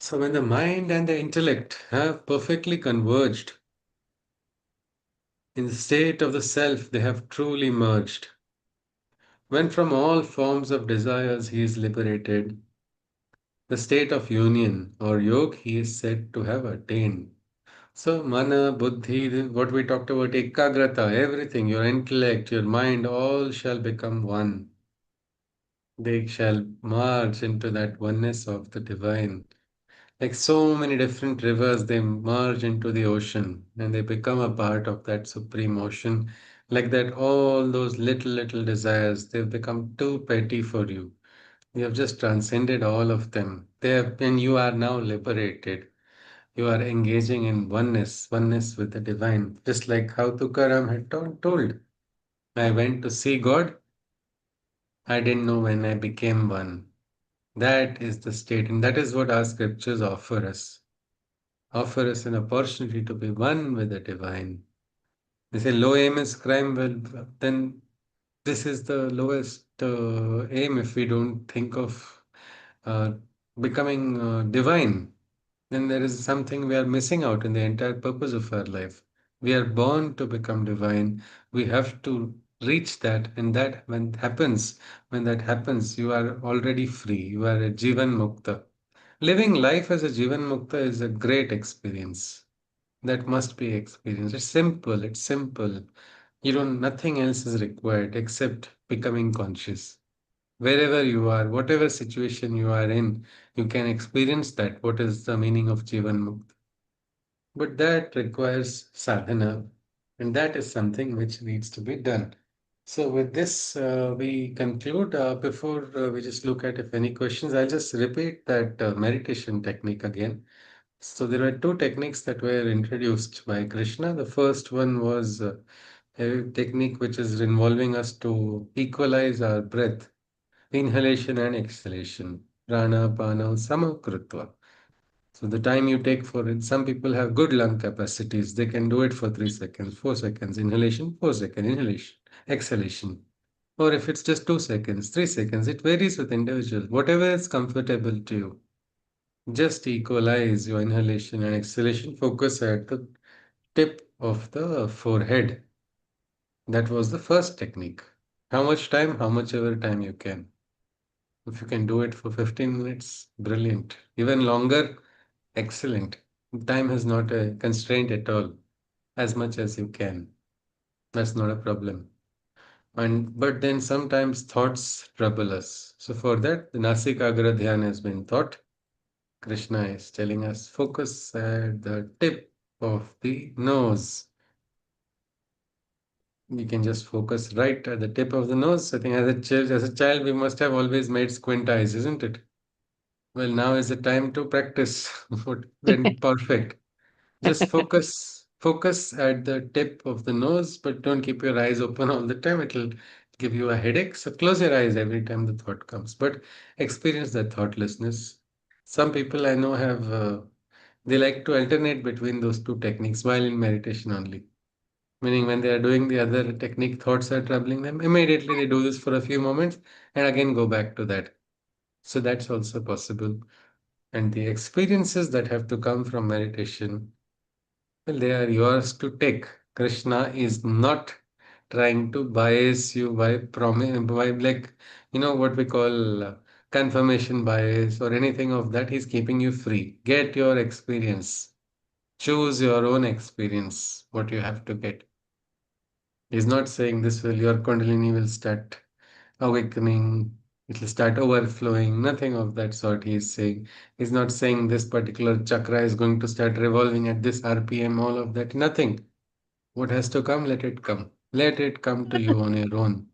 So when the mind and the intellect have perfectly converged in the state of the self, they have truly merged. When from all forms of desires he is liberated, the state of union or yoga he is said to have attained. So mana, buddhi, what we talked about, ekagrata, everything, your intellect, your mind, all shall become one. They shall merge into that oneness of the divine. Like so many different rivers, they merge into the ocean and they become a part of that supreme ocean. Like that, all those little desires, they've become too petty for you. You have just transcended all of them. They have been, you are now liberated. You are engaging in oneness with the divine. Just like how Tukaram had told. I went to see God. I didn't know when I became one. That is the state, and that is what our scriptures offer us an opportunity to be one with the divine. They say low aim is crime. Well, then this is the lowest aim if we don't think of uh, becoming divine. Then there is something we are missing out in the entire purpose of our life. We are born to become divine. We have to reach that, and that when that happens, you are already free. You are a Jivan Mukta. Living life as a Jivan Mukta is a great experience that must be experienced. It's simple. It's simple. You don't, nothing else is required except becoming conscious. Wherever you are, whatever situation you are in, you can experience that. What is the meaning of Jivan Mukta? But that requires sadhana, and that is something which needs to be done. So, with this, we conclude. Before we just look at if any questions, I'll just repeat that meditation technique again. So there were two techniques that were introduced by Krishna. The first one was a technique which is involving us to equalize our breath, inhalation and exhalation, prana, pana, samakrutva. So the time you take for it, some people have good lung capacities. They can do it for 3 seconds, 4 seconds, inhalation, 4 second inhalation, exhalation. Or if it's just 2 seconds, 3 seconds, it varies with individual. Whatever is comfortable to you. Just equalize your inhalation and exhalation. Focus at the tip of the forehead. That was the first technique. How much time? How much ever time you can. If you can do it for 15 minutes, brilliant. Even longer, excellent. Time has not a constraint at all. As much as you can. That's not a problem. And but then sometimes thoughts trouble us. So for that, the Nasikagra Dhyan has been taught. Krishna is telling us focus at the tip of the nose. We can just focus right at the tip of the nose. I think as a child, we must have always made squint eyes, isn't it? Well, now is the time to practice. Then perfect. Just focus Focus at the tip of the nose, but don't keep your eyes open all the time. It'll give you a headache. So close your eyes every time the thought comes, but experience that thoughtlessness. Some people I know have, they like to alternate between those two techniques while in meditation only. Meaning, when they are doing the other technique, thoughts are troubling them. Immediately, they do this for a few moments and again go back to that. So, that's also possible. And the experiences that have to come from meditation, well, they are yours to take. Krishna is not trying to bias you by by like, what we call confirmation bias or anything of that. He's keeping you free. Get your experience. Choose your own experience, what you have to get. He's not saying this will, your Kundalini will start awakening, it will start overflowing, nothing of that sort he is saying. He's not saying this particular chakra is going to start revolving at this RPM, all of that, nothing. What has to come, let it come. Let it come to you on your own.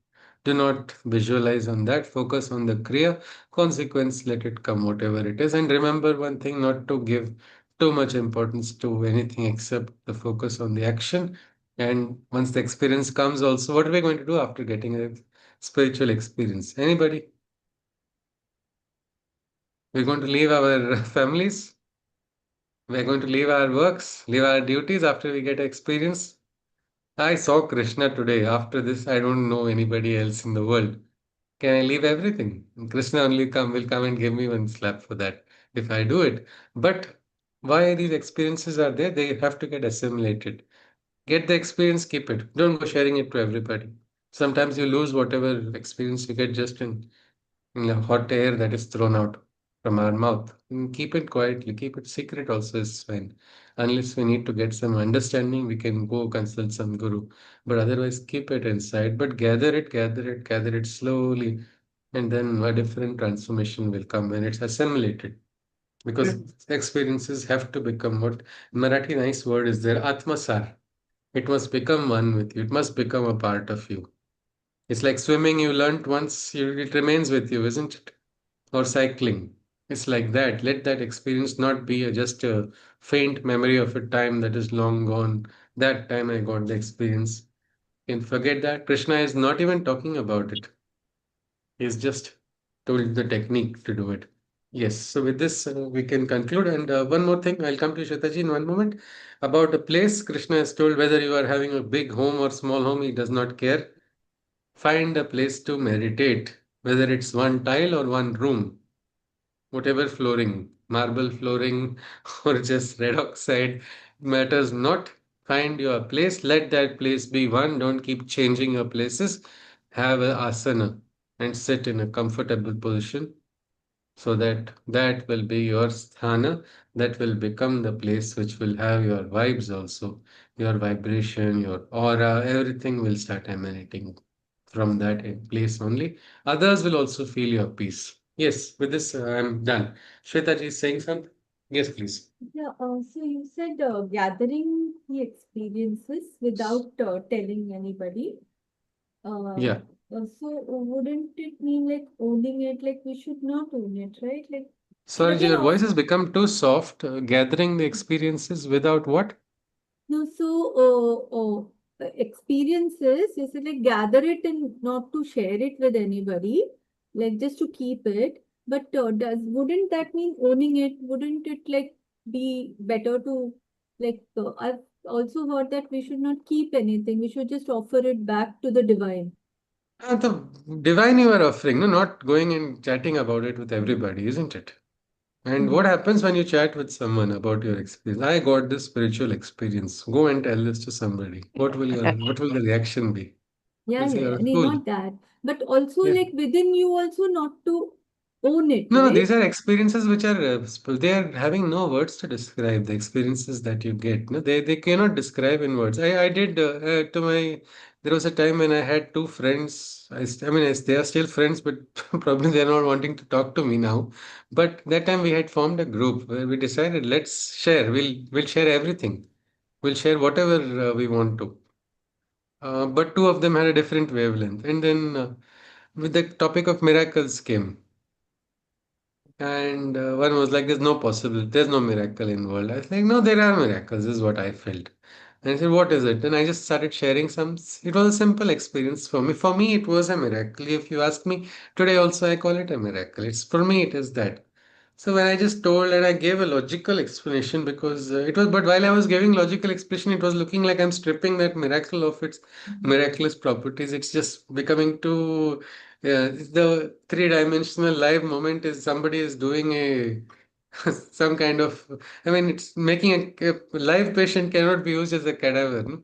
Do not visualize on that. Focus on the Kriya. Consequence, let it come, whatever it is. And remember one thing, not to give too much importance to anything except the focus on the action. And once the experience comes, also, what are we going to do after getting a spiritual experience? Anybody? We're going to leave our families. We're going to leave our works, leave our duties after we get experience. I saw Krishna today. After this, I don't know anybody else in the world. Can I leave everything? And Krishna only will come and give me one slap for that if I do it. But why these experiences are there? They have to get assimilated. Get the experience, keep it. Don't go sharing it to everybody. Sometimes you lose whatever experience you get just in the hot air that is thrown out from our mouth. And keep it quietly, keep it secret also is fine. Unless we need to get some understanding, we can go consult some guru. But otherwise, keep it inside. But gather it slowly. And then a different transformation will come when it's assimilated. Because experiences have to become what Marathi nice word is there, Atmasar. It must become one with you. It must become a part of you. It's like swimming, you learnt once, it remains with you, isn't it? Or cycling. It's like that. Let that experience not be just a faint memory of a time that is long gone. That time I got the experience. You can forget that. Krishna is not even talking about it. He's just told the technique to do it. Yes. So with this, we can conclude. And one more thing, I'll come to Shwetaji in one moment. About a place, Krishna has told whether you are having a big home or small home, he does not care. Find a place to meditate, whether it's one tile or one room, whatever flooring, marble flooring or just red oxide, matters not. Find your place, let that place be one. Don't keep changing your places. Have a asana and sit in a comfortable position so that that will be your sthana, that will become the place which will have your vibes also, your vibration, your aura, everything will start emanating from that place only. Others will also feel your peace. Yes, with this, I'm done. Shweta is saying something? Yes, please. Yeah, so you said gathering the experiences without telling anybody. Uh, Yeah. so wouldn't it mean like owning it? Like we should not own it, right? Like, Sorry, but then your voice also, has become too soft. Gathering the experiences without what? no, so experiences, you said like gather it and not to share it with anybody, like just to keep it. But wouldn't that mean owning it? Wouldn't it like be better to like I've also heard that we should not keep anything. We should just offer it back to the divine. The divine you are offering, no, not going and chatting about it with everybody, isn't it? And what Hmm. happens when you chat with someone about your experience? I got this spiritual experience. Go and tell this to somebody. What will the reaction be? Yeah, They'll say yeah, you're yeah. a No, fool. not that. But also Yeah. like within you also not to own it, No, no, right? these are experiences which are they are having no words to describe the experiences that you get. No, they cannot describe in words. I did to my there was a time when I had two friends. I mean, they are still friends, but probably they are not wanting to talk to me now. But that time we had formed a group where we decided let's share. We'll share everything. We'll share whatever we want to. But two of them had a different wavelength, and then with the topic of miracles came. And one was like, there's no miracle in world. I was like, no, there are miracles, is what I felt. And I said, what is it? And I just started sharing some. It was a simple experience for me. For me, it was a miracle. If you ask me today, also I call it a miracle. It's for me, it is that. So when I just told and I gave a logical explanation because it was, but while I was giving logical explanation, it was looking like I'm stripping that miracle of its miraculous properties. It's just becoming too, the three-dimensional live moment is somebody is doing a some kind of, I mean, it's making a live patient cannot be used as a cadaver. No?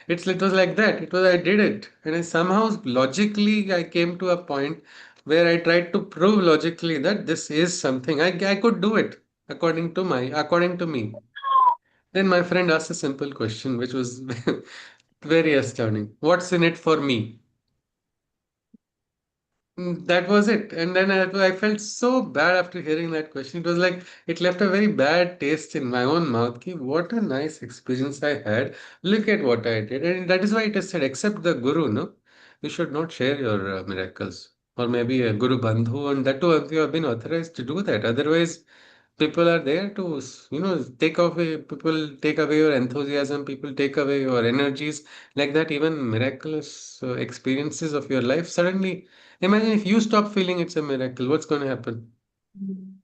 It was like that. It was, I did it. And I somehow logically, I came to a point where I tried to prove logically that this is something I could do it according to me. Then my friend asked a simple question, which was very astounding. What's in it for me? That was it. And then I felt so bad after hearing that question. It was like it left a very bad taste in my own mouth. Ki, what a nice experience I had. Look at what I did. And that is why it is said, except the guru, no, you should not share your miracles. Or maybe a guru bandhu, and that too, if you have been authorized to do that. Otherwise, people are there to, take away, people take away your enthusiasm, people take away your energies. Like that, even miraculous experiences of your life suddenly. Imagine if you stop feeling it's a miracle, what's going to happen?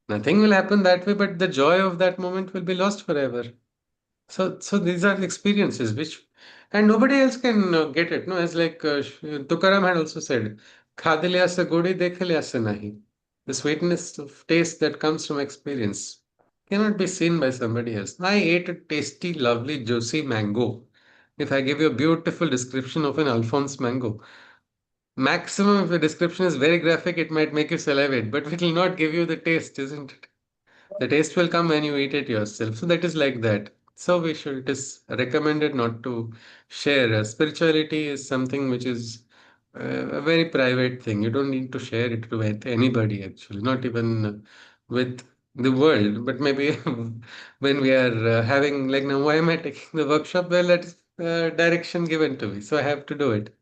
Nothing will happen that way, but the joy of that moment will be lost forever. So these are experiences which, and nobody else can get it. No, as like Tukaram had also said, "Khadile ase gudi, dekhale ase nahi." The sweetness of taste that comes from experience cannot be seen by somebody else. I ate a tasty, lovely, juicy mango. If I give you a beautiful description of an Alphonse mango, maximum if the description is very graphic, it might make you salivate, but it will not give you the taste, isn't it? The taste will come when you eat it yourself. So that is like that. So it is recommended not to share. Spirituality is something which is a very private thing. You don't need to share it with anybody, actually, not even with the world. But maybe when we are having, like now, why am I taking the workshop? Well, that's direction given to me. So I have to do it.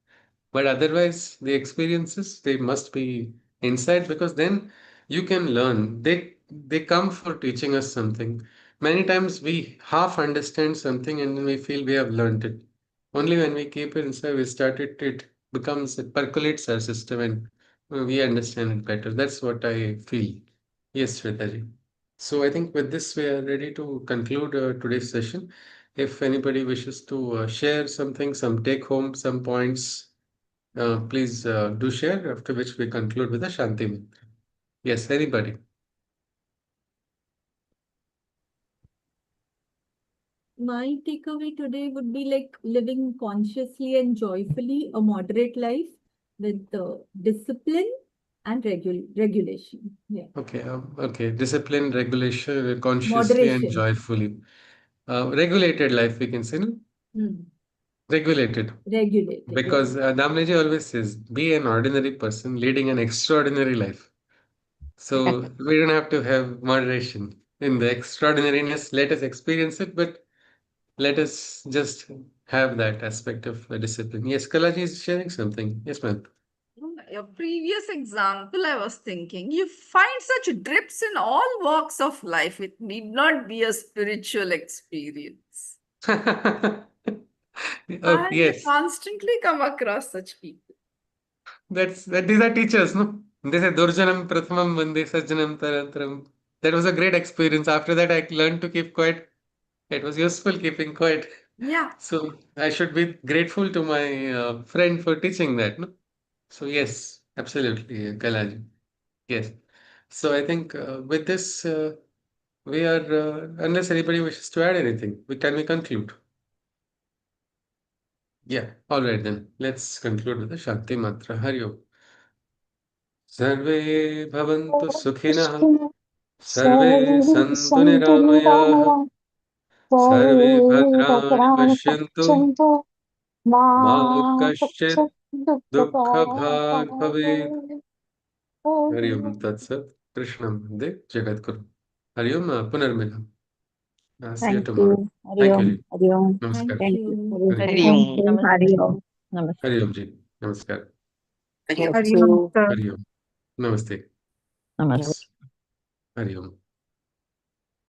But otherwise, the experiences, they must be inside because then you can learn. They come for teaching us something. Many times we half understand something and then we feel we have learned it. Only when we keep it inside, we start it becomes, it percolates our system and we understand it better. That's what I feel. Yes, Shwetaji. So I think with this, we are ready to conclude today's session. If anybody wishes to share something, some take home, some points, please do share, after which we conclude with a Shanti Mantra. Yes, anybody. My takeaway today would be like living consciously and joyfully a moderate life with discipline and regulation. Yeah. Okay, okay. Discipline, regulation, consciously and Moderation. joyfully. Regulated life, we can say, no? Hmm. Regulated. Regulated. Yeah. Because Damleji always says, be an ordinary person leading an extraordinary life. So we don't have to have moderation in the extraordinariness. Let us experience it, but let us just have that aspect of discipline. Yes, Kalaji is sharing something. Yes, ma'am. Your previous example, I was thinking, you find such drips in all walks of life. It need not be a spiritual experience. Oh, I yes. constantly come across such people. These are teachers, no? They say Durjanam Prathamam Vande Sajjanam Tarantaram. That was a great experience. After that, I learned to keep quiet. It was useful keeping quiet. Yeah. So I should be grateful to my friend for teaching that, no? So yes, absolutely, Kalaji. Yes. So I think with this, we are, unless anybody wishes to add anything, can we conclude? Yeah. All right then. Let's conclude with the Shanti Mantra. Hari Om. सर्वे भवन्तु सुखिनः सर्वे सन्तु निरामयाः सर्वे भद्राणि पश्यन्तु मा कश्चित् दुःखभाग् भवेत् हरि ओम तत्सत् कृष्णं वन्दे जगद्गुरुं हरि ओम पुनर्मिलम् see you Thank tomorrow. you. Thank you Hariom. ji. Hariom. Namaskar. Thank Thank you. you. Hari Hari Om. Om. Thank you. Namaste. Hariom. Namaste. Hari Om ji. Namaskar. Hari Om. Hariom. Hari Om. Namaste. Namaste. Yes. Hari Om.